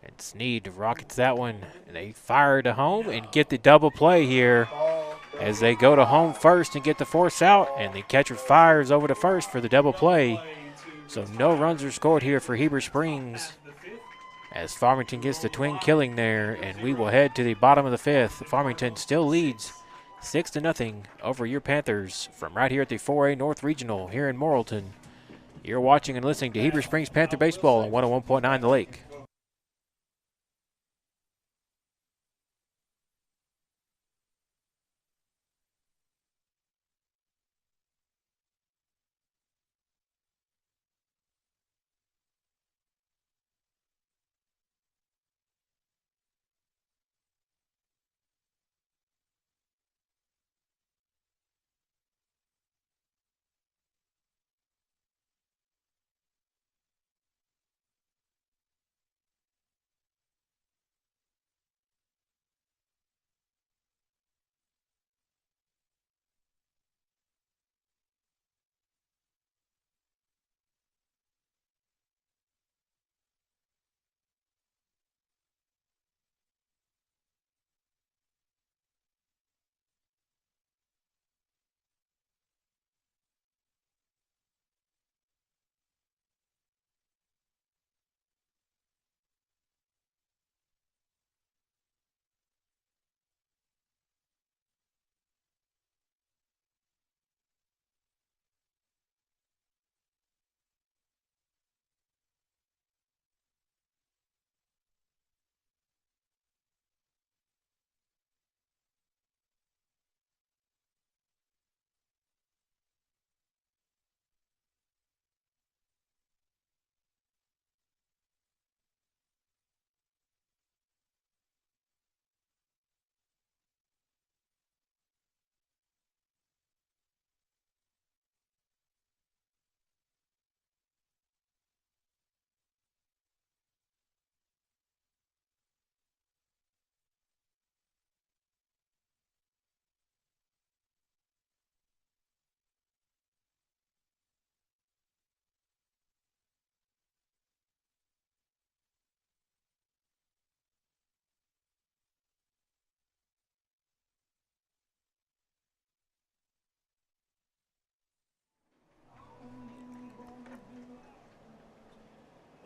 And Snead rockets that one. And they fire to home and get the double play here as they go to home first and get the force out. And the catcher fires over to first for the double play. So no runs are scored here for Heber Springs as Farmington gets the twin killing there. And we will head to the bottom of the 5th. Farmington still leads 6-0 over your Panthers from right here at the 4A North Regional here in Morrilton. You're watching and listening to Heber Springs Panther Baseball on 101.9 The Lake.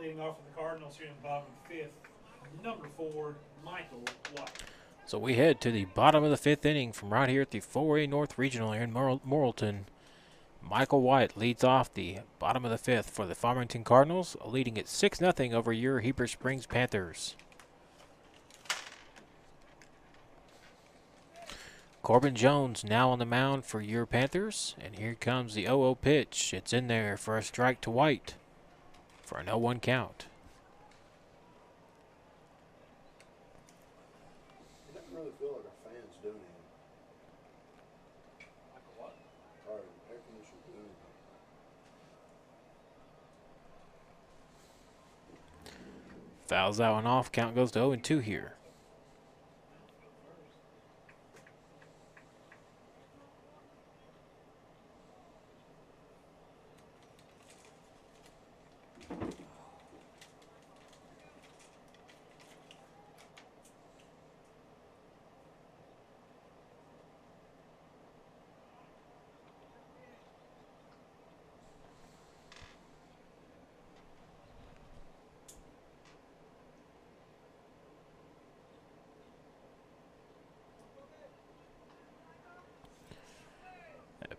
Leading off for the Cardinals here in the bottom of the 5th, number 4, Michael White. So we head to the bottom of the 5th inning from right here at the 4A North Regional here in Morrilton. Michael White leads off the bottom of the 5th for the Farmington Cardinals, leading it 6-0 over your Heber Springs Panthers. Corbin Jones now on the mound for your Panthers, and here comes the 0-0 pitch. It's in there for a strike to White for an 0-1 count. It doesn't really feel like our fans do anything. Like a what? Our air conditioner do anything. Fouls that one off. Count goes to 0-2 here.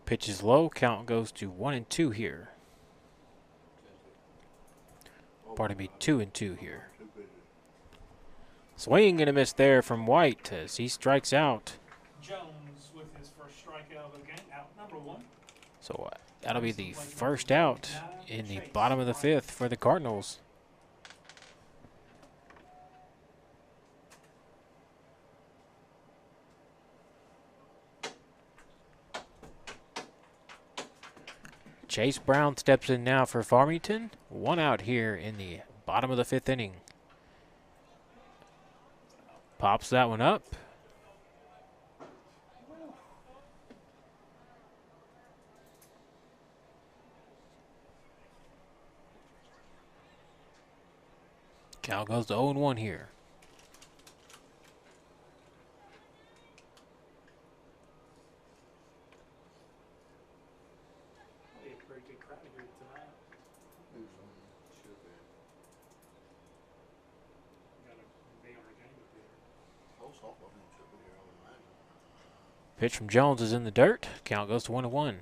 Pitch is low. Count goes to 1-2 here. Pardon me, 2-2 here. Swing and a miss there from White as he strikes out. Jones with his first strikeout of the game, out number 1. So that'll be the first out in the bottom of the 5th for the Cardinals. Chase Brown steps in now for Farmington. 1 out here in the bottom of the 5th inning. Pops that one up. Count goes to 0-1 here. Be a pretty good crowd here tonight. Should be. Got a big on the game up here. Whole softball team should be here, I would imagine. Pitch from Jones is in the dirt. Count goes to 1-1.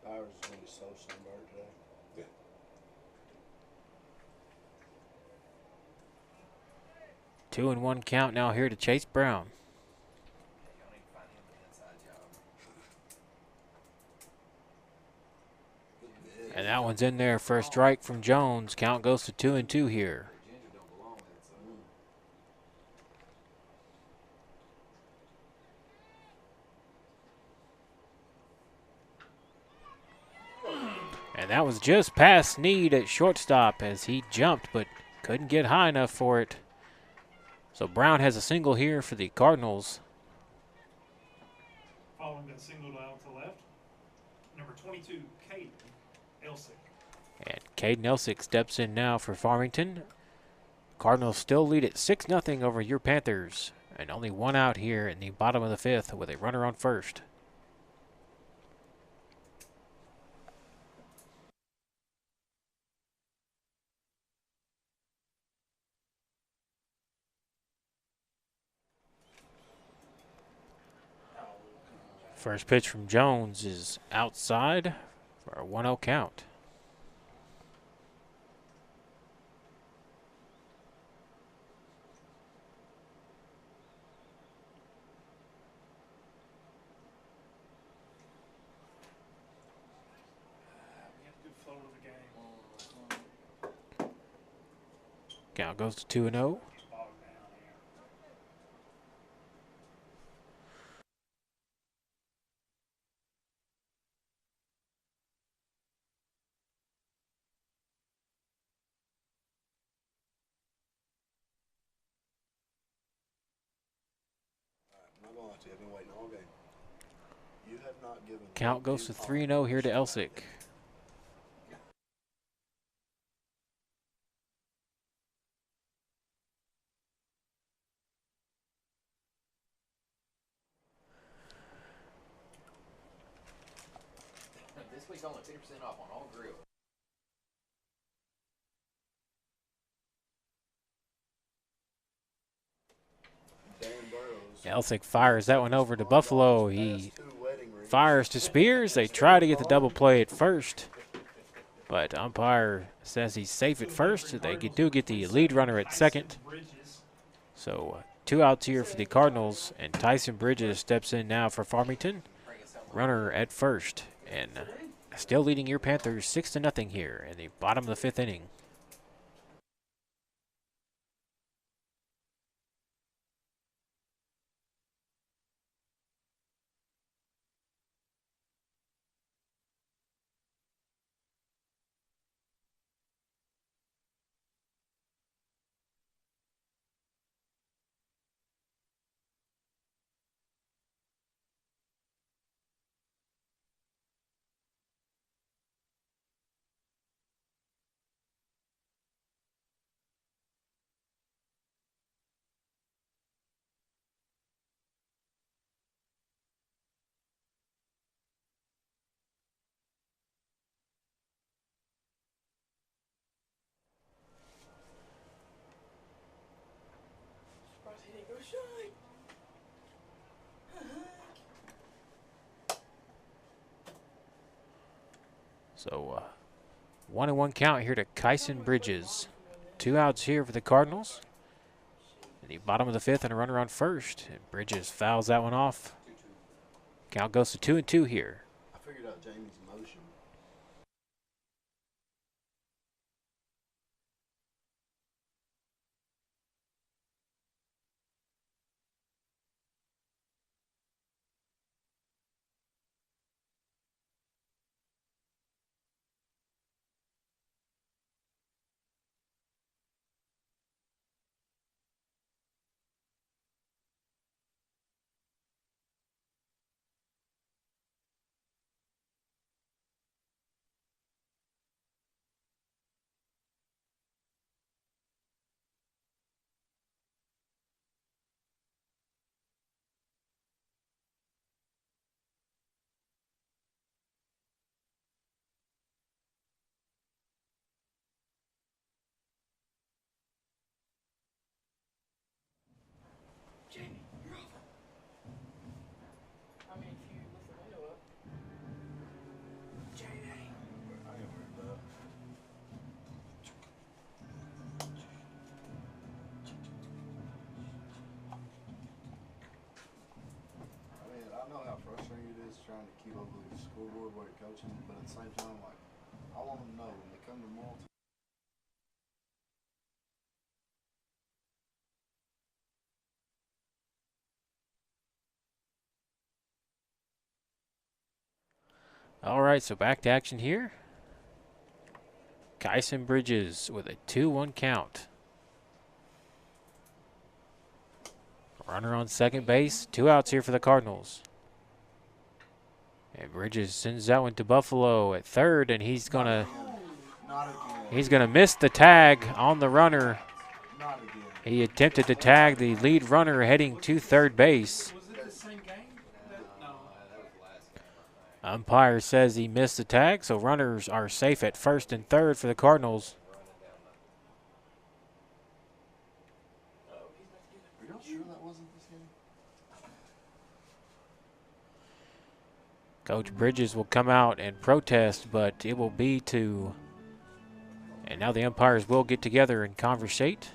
Ours is going to be so sunburned today. Yeah. 2-1 count now here to Chase Brown. Y'all need to find him an inside job. And that one's in there for a strike from Jones. Count goes to 2-2 here. Ginger don't belong inside. And that was just past Snead at shortstop as he jumped but couldn't get high enough for it. So Brown has a single here for the Cardinals. Following that single out to left, number 22, Caden Elsick. And Caden Elsick steps in now for Farmington. Cardinals still lead at 6-0 over your Panthers. And only 1 out here in the bottom of the 5th with a runner on first. First pitch from Jones is outside for a 1-0 count. We have good flow of the game. Count goes to 2-0. Get bogged down here. I'm not going to lie to you, I've been waiting all game. You have not given. Count goes to 3-0 here to Elsick. This week only 50% off on all grills. Dan Burrows. Elsick fires that one over to Buffalo. He fires to Spears. They try to get the double play at first, but umpire says he's safe at first. They do get the lead runner at second. So 2 outs here for the Cardinals, and Tyson Bridges steps in now for Farmington. Runner at first, and still leading your Panthers 6-0 here in the bottom of the 5th inning. Surprised he didn't go shine. So 1-1 count here to Kyson Bridges. 2 outs here for the Cardinals. In the bottom of the 5th and a runner on first. And Bridges fouls that one off. Count goes to 2-2 here. I figured out Jamie's motion. keep up with the scoreboard while you're coaching, but at the same time, like, I want them to know when they come to multi. All right, so back to action here. Kyson Bridges with a 2-1 count. Runner on second base. 2 outs here for the Cardinals. And Bridges sends that one to Buffalo at third, and he's gonna miss the tag on the runner. Not again. He attempted to tag the lead runner heading to third base. Was it the same game? No. That was the last game, I think. Umpire says he missed the tag, so runners are safe at first and third for the Cardinals. Are y'all sure that wasn't this game? Coach Bridges will come out and protest, but it will be to. And now the umpires will get together and conversate.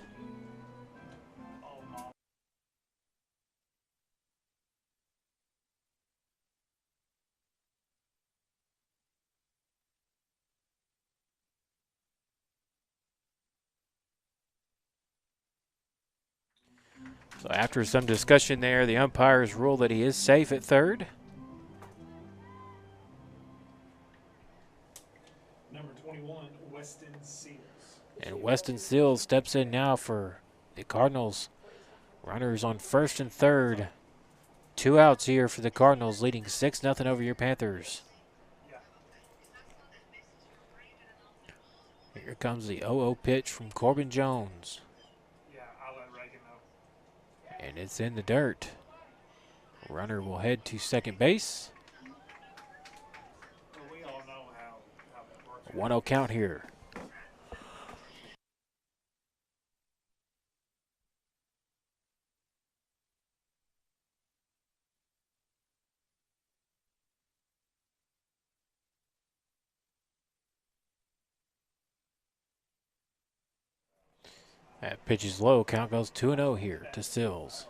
So after some discussion there, the umpires rule that he is safe at third. Number 21, Weston Seals. And Weston Seals steps in now for the Cardinals. Runners on first and third. 2 outs here for the Cardinals, leading 6-0 over your Panthers. Here comes the 0-0 pitch from Corbin Jones. Yeah, I'll let Reagan know. And it's in the dirt. Runner will head to second base. Well, we all know how that works. 1-0 count here. That pitch is low. Count goes 2-0 here to Sills.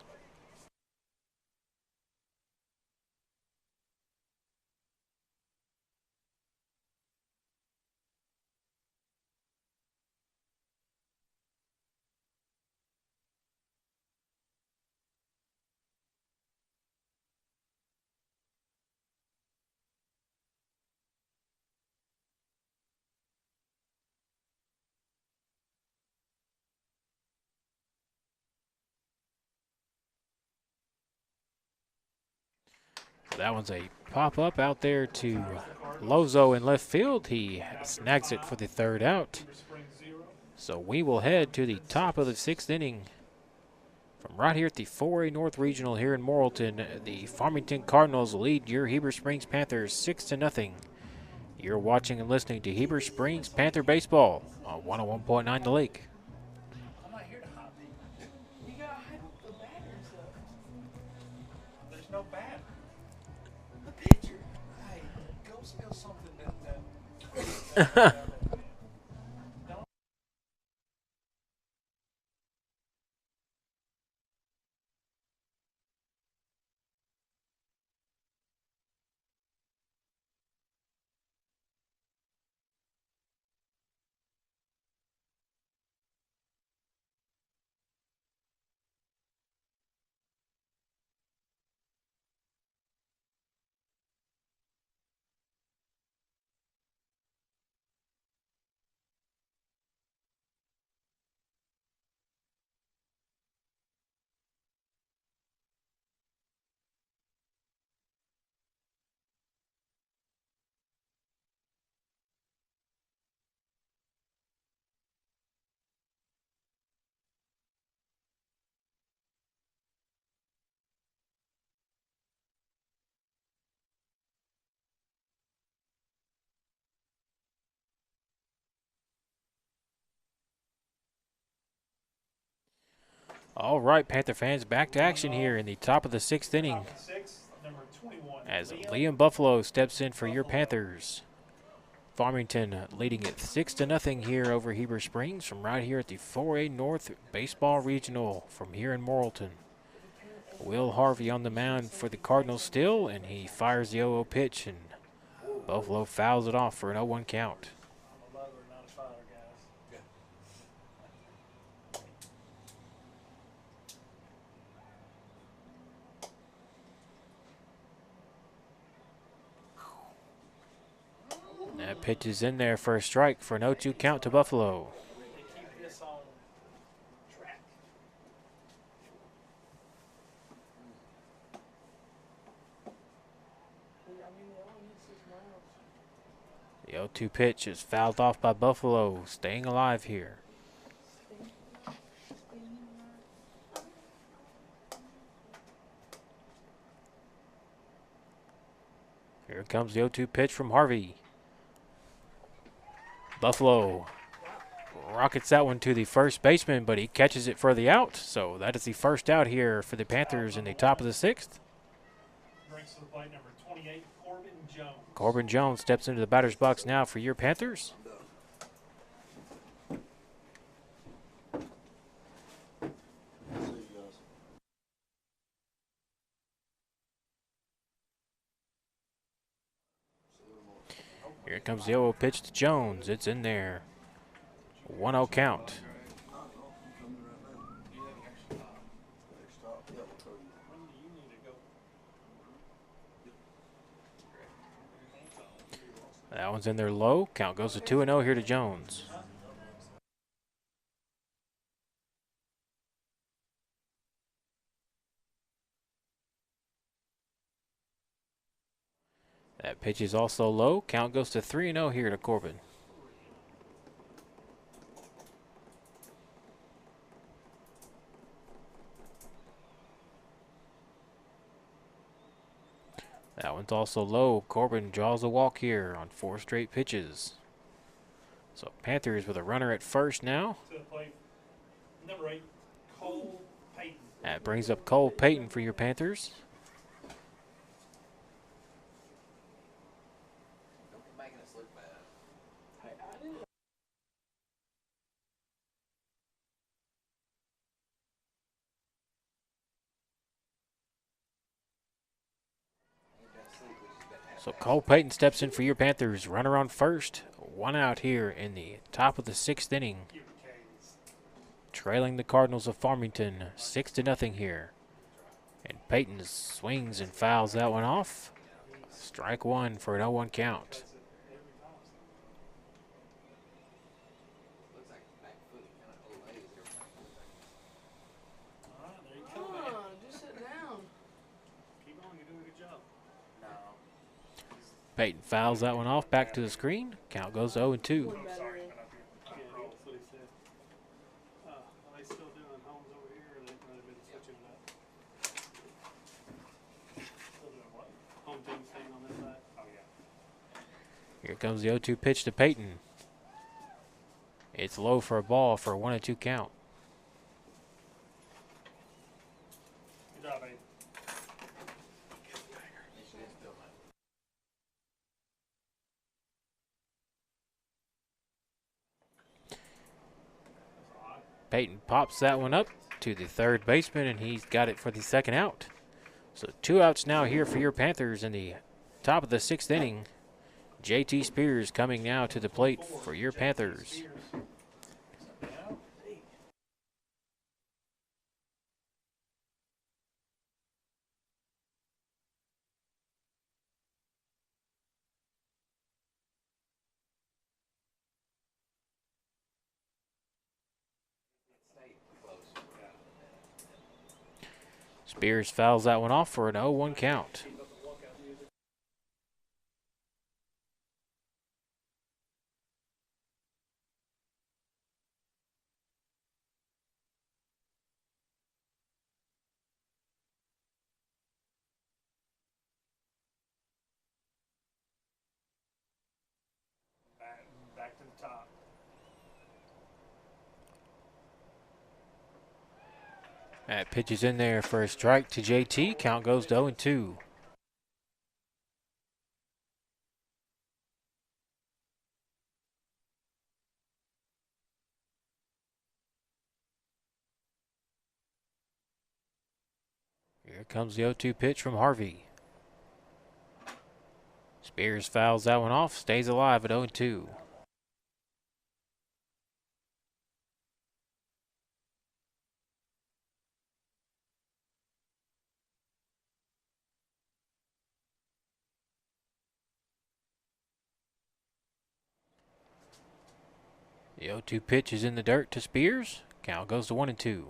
That one's a pop-up out there to Lozo in left field. He snags it for the third out. So we will head to the top of the 6th inning. From right here at the 4A North Regional here in Morrilton, the Farmington Cardinals lead your Heber Springs Panthers 6-0. You're watching and listening to Heber Springs Panther Baseball on 101.9 The Lake. I'm not here to hot beat. You gotta hype up the batter and stuff. There's no bat. The pitcher. Hey, go spill something that All right, Panther fans, back to action here in the top of the 6th inning number 21. as Liam Buffalo steps in for your Panthers. Farmington leading it 6-0 here over Heber Springs from right here at the 4A North Baseball Regional from here in Morrilton. Will Harvey on the mound for the Cardinals still, and he fires the 0-0 pitch, and Buffalo fouls it off for an 0-1 count. I'm a mother, not a father, guys. Yeah. That pitch is in there for a strike for an 0-2 count to Buffalo. They keep this on track. I mean, they only need 6 miles. The 0-2 pitch is fouled off by Buffalo, staying alive here. Here comes the 0-2 pitch from Harvey. Buffalo rockets that one to the first baseman, but he catches it for the out. So that is the first out here for the Panthers in the top of the 6th. Brings to the plate number 28, Corbin Jones. Corbin Jones steps into the batter's box now for your Panthers. See you guys. Here comes the 0-0 pitch to Jones. It's in there. 1-0 count. When do you need to go? That one's in there low. Count goes to 2-0 here to Jones. That pitch is also low. Count goes to 3-0 here to Corbin. That one's also low. Corbin draws a walk here on 4 straight pitches. So Panthers with a runner at first now. To the plate, number 8, Cole Payton. That brings up Cole Payton for your Panthers. Don't be making us look bad. I didn't. Ain't been asleep, we just been half So assed. Cole Payton steps in for your Panthers. Runner on first. 1 out here in the top of the 6th inning. Cuban Canes. Trailing the Cardinals of Farmington 6-0 here. And Payton swings and fouls that one off. Strike 1 for an 0-1 count. That's it every time. Looks like back foot kind of old age every time. All right, there you Come go, man. on, just sit down. Keep on, you're doing a good job. No. Payton fouls that one off back to the screen. Count goes 0-2. One I'm better sorry, than- but up here. Yeah, that's what he said. Are they still doing homes over here, or they've been switching it up? Still doing what? Home team staying on this side? Oh, yeah. Here comes the 0-2 pitch to Payton. It's low for a ball for a 1-2 count. Good job, Abe. They should just build that. That's all right. Payton pops that one up to the third baseman, and he's got it for the second out. So 2 outs now here for your Panthers in the top of the 6th inning. JT Spears coming now to the plate for your Panthers. Spears. Yeah. Stay close. Spears fouls that one off for an 0-1 count. Keep up the walkout music. Back to the top. That pitch is in there for a strike to JT. Count goes to 0-2. comes the 0-2 pitch from Harvey. Spears fouls that one off, stays alive at 0-2. The 0-2 pitch is in the dirt to Spears. Count goes to 1-2.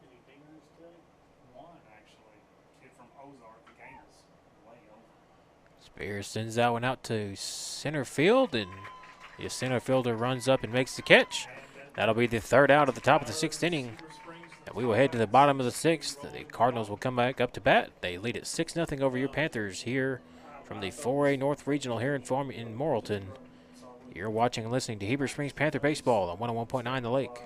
Any dingers today? One, actually. Kid from Ozark, the game is way over. Spears sends that one out to center field, and the center fielder runs up and makes the catch. That'll be the third out at the top of the 6th inning. And we will head to the bottom of the 6th. The Cardinals will come back up to bat. They lead at 6-0 over your Panthers here from the 4A North Regional here in Morrilton. You're watching and listening to Heber Springs Panther Baseball on 101.9 The Lake.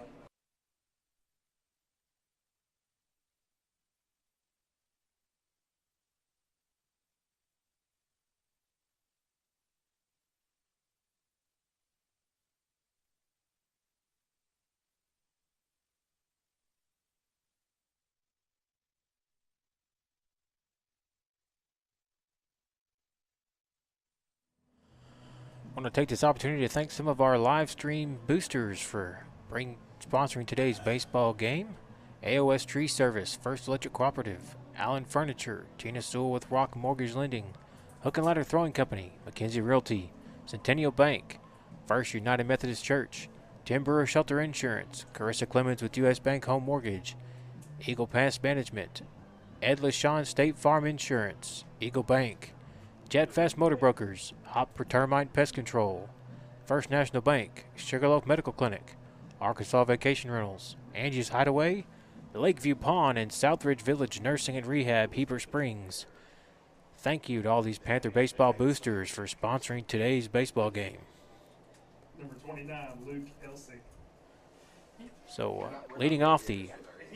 I want to take this opportunity to thank some of our live stream boosters for sponsoring today's baseball game. AOS Tree Service, First Electric Cooperative, Allen Furniture, Tina Sewell with Rock Mortgage Lending, Hook and Ladder Throwing Company, McKenzie Realty, Centennial Bank, First United Methodist Church, Tim Brewer Shelter Insurance, Carissa Clemens with U.S. Bank Home Mortgage, Eagle Pass Management, Ed LaShawn State Farm Insurance, Eagle Bank, Jetfast Motor Brokers, Hop for Termite Pest Control, First National Bank, Sugarloaf Medical Clinic, Arkansas Vacation Rentals, Angie's Hideaway, the Lakeview Pond, and Southridge Village Nursing and Rehab, Heber Springs. Thank you to all these Panther Baseball boosters for sponsoring today's baseball game. Number 29, Luke Elsick. So, leading off the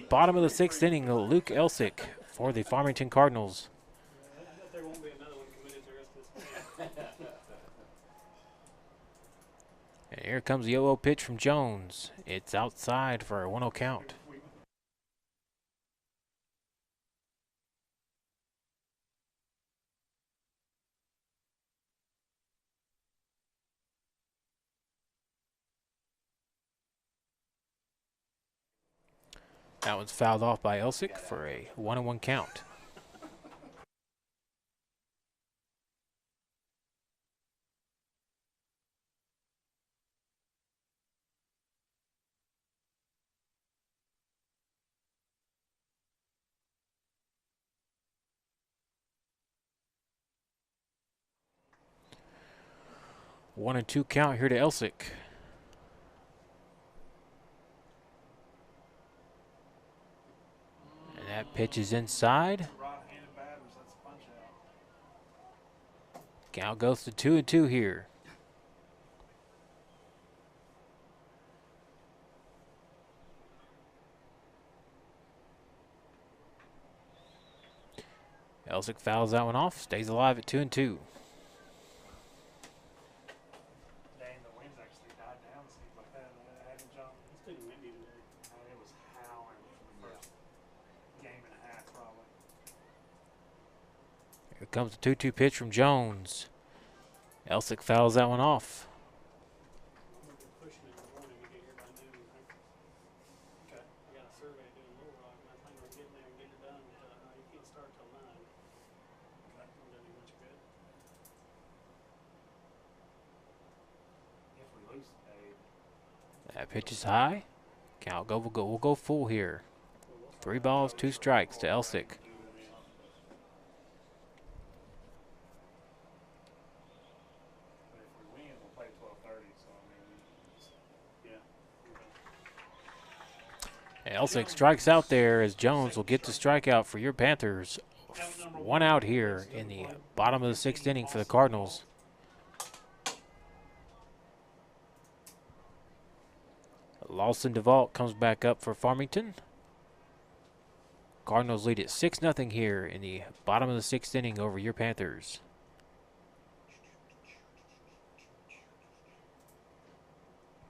bottom of the 6th inning, Luke Elsick for the Farmington Cardinals. There won't be another one committed the rest of this game. And here comes the 0-0 pitch from Jones. It's outside for a 1-0 count. That one's fouled off by Elsick for a 1-1 count. One and two count here to Elsick. And that pitch is inside. Right-handed batters, that's a punch out. Count goes to 2-2 here. Elsick fouls that one off, stays alive at 2-2. Dang, the wind's actually died down. It seems like that. Hadn't John? It's pretty windy today. It was howling for the first game and a half, probably. Here comes the 2-2 pitch from Jones. Elsick fouls that one off. I'm going to be pushing it in the morning to get here by noon. Okay. I got a survey to do in Little Rock, and I think we're getting there and getting it done. You can't start till 9. Okay. Don't do me much good. If we lose today, That pitch is high. Count will go full here. 3 balls, 2 strikes to Elsick. but if we win, we'll play 12:30. So I mean, Yeah. Okay. And Elsick strikes out there as Jones will get the strikeout for your Panthers. 1 out here in the bottom of the 6th inning for the Cardinals. Lawson DeVault comes back up for Farmington. Cardinals lead at 6-0 here in the bottom of the 6th inning over your Panthers.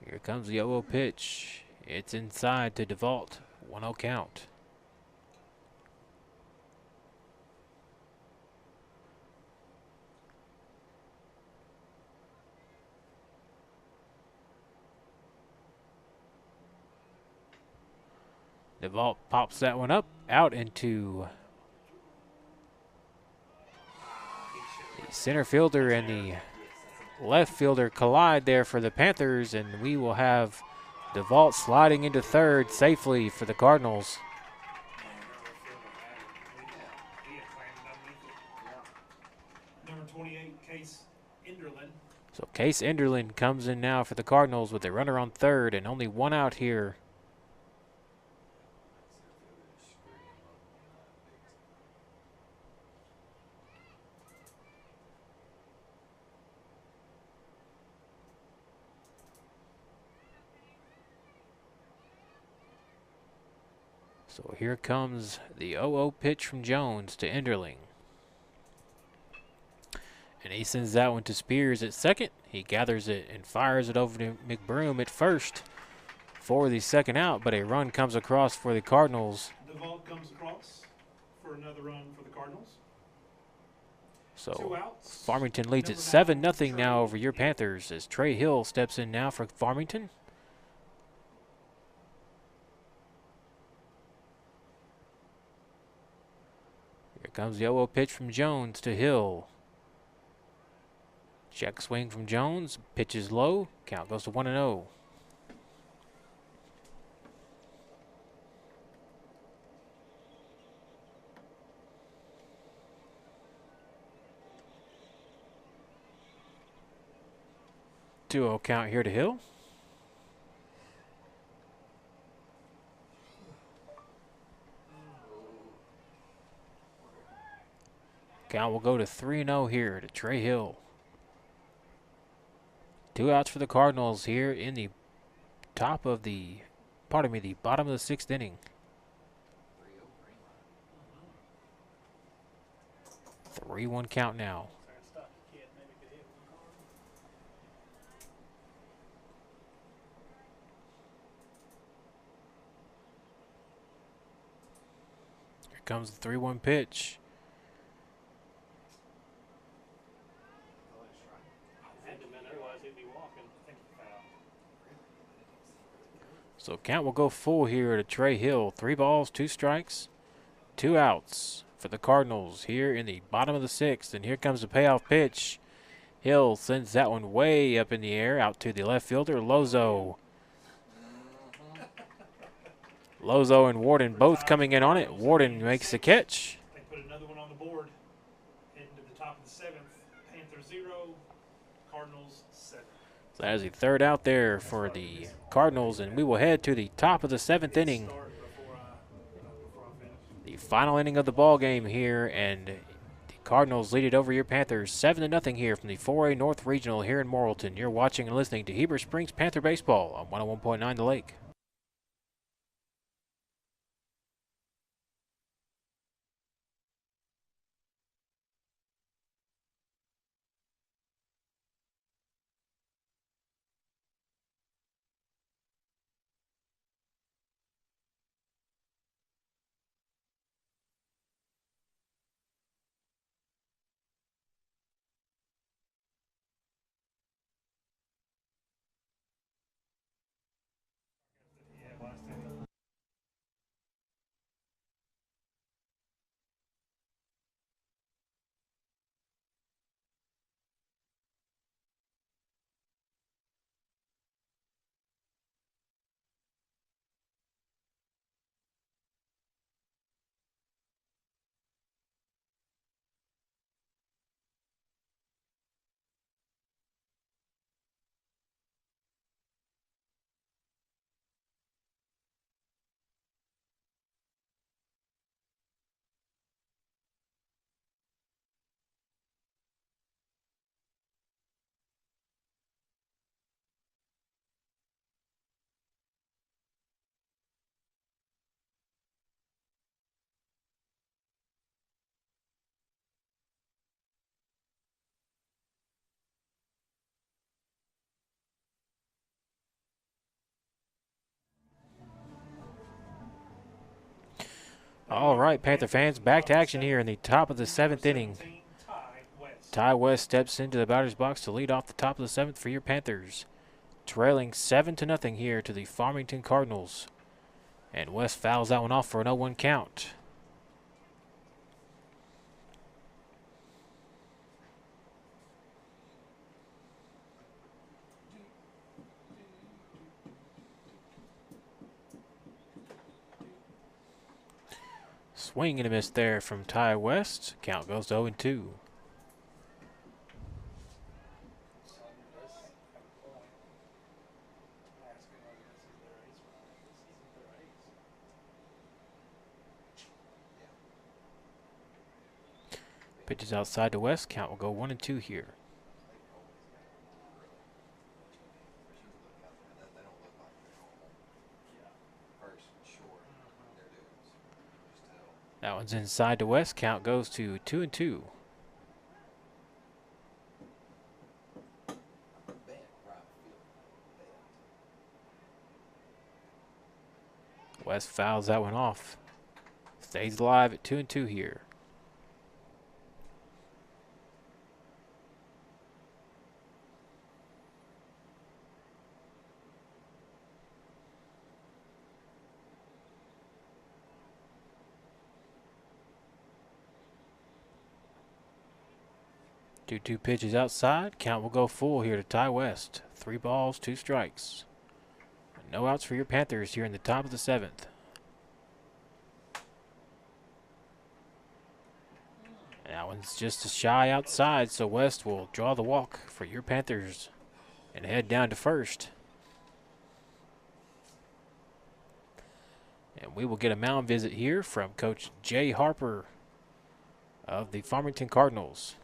Here comes the 0-0 pitch. It's inside to DeVault. 1-0 count. DeVault pops that one up, out into the center fielder, and the left fielder collide there for the Panthers, and we will have DeVault sliding into third safely for the Cardinals. Number 28, Case Enderlin. So Case Enderlin comes in now for the Cardinals with a runner on third and only one out here. So here comes the 0-0 pitch from Jones to Enderling. And he sends that one to Spears at second. He gathers it and fires it over to McBroom at first for the second out, but a run comes across for the Cardinals. DeVault comes across for another run for the Cardinals. So 2 outs. Farmington leads at Number 9, 7-0 now over your Panthers as Trey Hill steps in now for Farmington. Here comes the 0-0 pitch from Jones to Hill. Check swing from Jones. Pitch is low. Count goes to 1-0. Two-0 count here to Hill. Count will go to 3-0 here to Trey Hill. 2 outs for the Cardinals here in the bottom of the 6th inning. 3-1 count now. Here comes the 3-1 pitch. So count will go full here to Trey Hill. 3 balls, 2 strikes, 2 outs for the Cardinals here in the bottom of the 6th. And here comes the payoff pitch. Hill sends that one way up in the air out to the left fielder, Lozo. Lozo and Warden both coming in on it. Warden makes the catch. They put another one on the board. Heading to the top of the 7th. Panther 0, Cardinals 7. So that is the 3rd out there for the Cardinals, and we will head to the top of the 7th inning. The final inning of the ball game here, and the Cardinals lead it over your Panthers 7-0 here from the 4A North Regional here in Morrilton. You're watching and listening to Heber Springs Panther Baseball on 101.9 The Lake. All right, Panther fans, back to action here in the top of the 7th inning. Ty West steps into the batter's box to lead off the top of the 7th for your Panthers. Trailing 7-0 here to the Farmington Cardinals. And West fouls that one off for an 0-1 count. Swing and a miss there from Ty West. Count goes to 0-2. Pitches outside to West. Count will go 1-2 here. That one's inside to West. Count goes to 2-2. West fouls that one off. Stays alive at 2-2 here. Two pitches outside. Count will go full here to Ty West. 3 balls, 2 strikes. No outs for your Panthers here in the top of the 7th. That one's just a shy outside, so West will draw the walk for your Panthers and head down to first. And we will get a mound visit here from Coach Jay Harper of the Farmington Cardinals.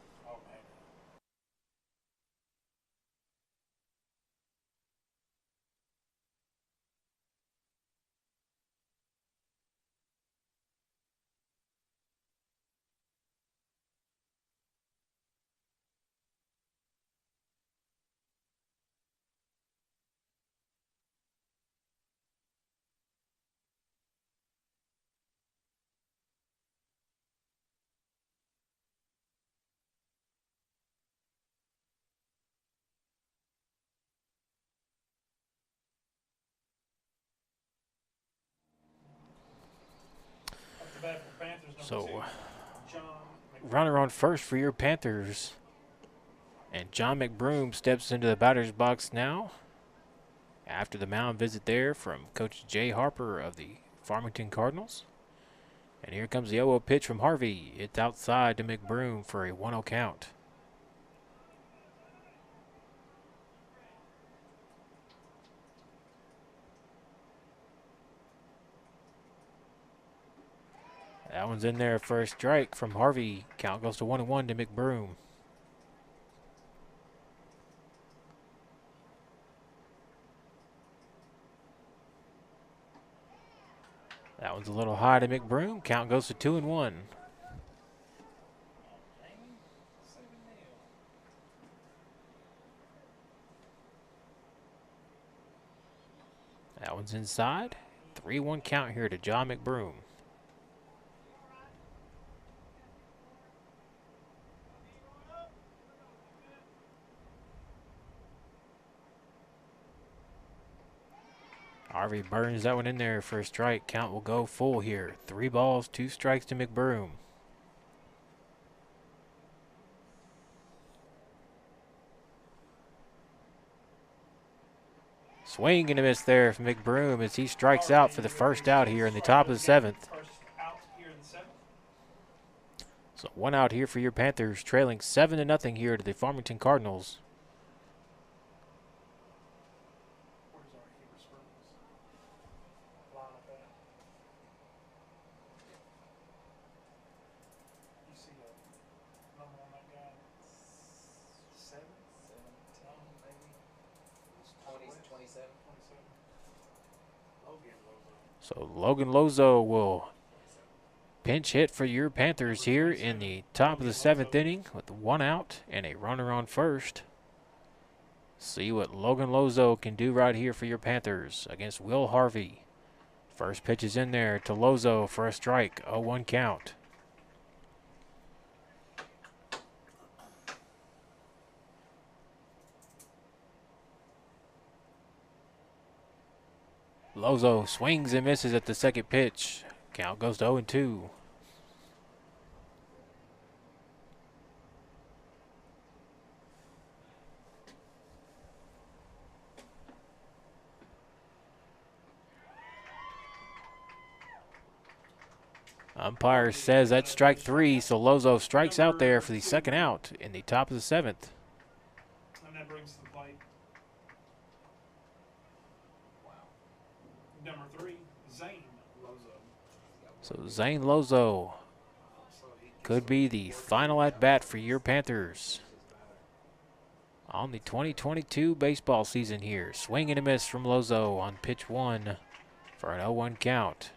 So, runner on first for your Panthers. And John McBroom steps into the batter's box now. After the mound visit there from Coach Jay Harper of the Farmington Cardinals. And here comes the 0-0 pitch from Harvey. It's outside to McBroom for a 1-0 count. That one's in there for a strike from Harvey. Count goes to 1-1 to McBroom. That one's a little high to McBroom. Count goes to 2-1. That one's inside. 3-1 count here to John McBroom. Harvey burns that one in there for a strike. Count will go full here. 3 balls, 2 strikes to McBroom. Swing and a miss there from McBroom as he strikes out for the first out here in the top of the 7th. So 1 out here for your Panthers, trailing 7-0 here to the Farmington Cardinals. So Logan Lozo will pinch hit for your Panthers here in the top of the 7th inning with 1 out and a runner on first. See what Logan Lozo can do right here for your Panthers against Will Harvey. First pitch is in there to Lozo for a strike. 0-1 count. Lozo swings and misses at the second pitch. Count goes to 0-2. Umpire says that's strike 3, so Lozo strikes out there for the second out in the top of the 7th. And that brings to the plate. Wow. Number 3, Zane Lozo. So Zane Lozo could be the final at-bat for your Panthers on the 2022 baseball season here. Swing and a miss from Lozo on pitch 1 for an 0-1 count.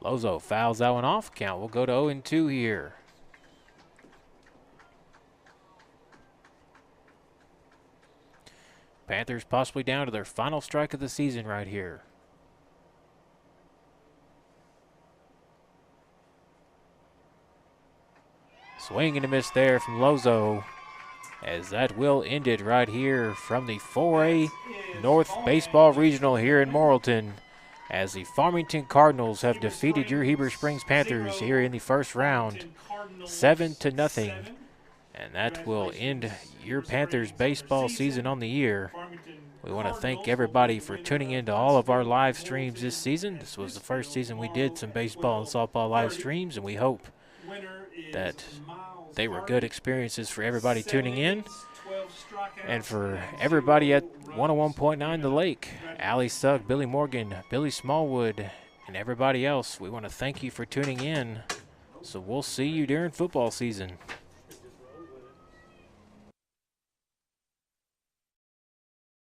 Lozo fouls that one off. Count will go to 0-2 here. Panthers possibly down to their final strike of the season right here. Swing and a miss there from Lozo, as that will end it right here from the 4A North Baseball Regional here in Morrilton, as the Farmington Cardinals have defeated your Heber Springs Panthers here in the first round, 7-0. And that will end your Panthers baseball season on the year. We want to thank everybody for tuning in to all of our live streams this season. This was the first season we did some baseball and softball live streams, and we hope that they were good experiences for everybody tuning in. And for everybody at 101.9 The Lake, Allie Sugg, Billy Morgan, Billy Smallwood, and everybody else, we want to thank you for tuning in. So we'll see you during football season.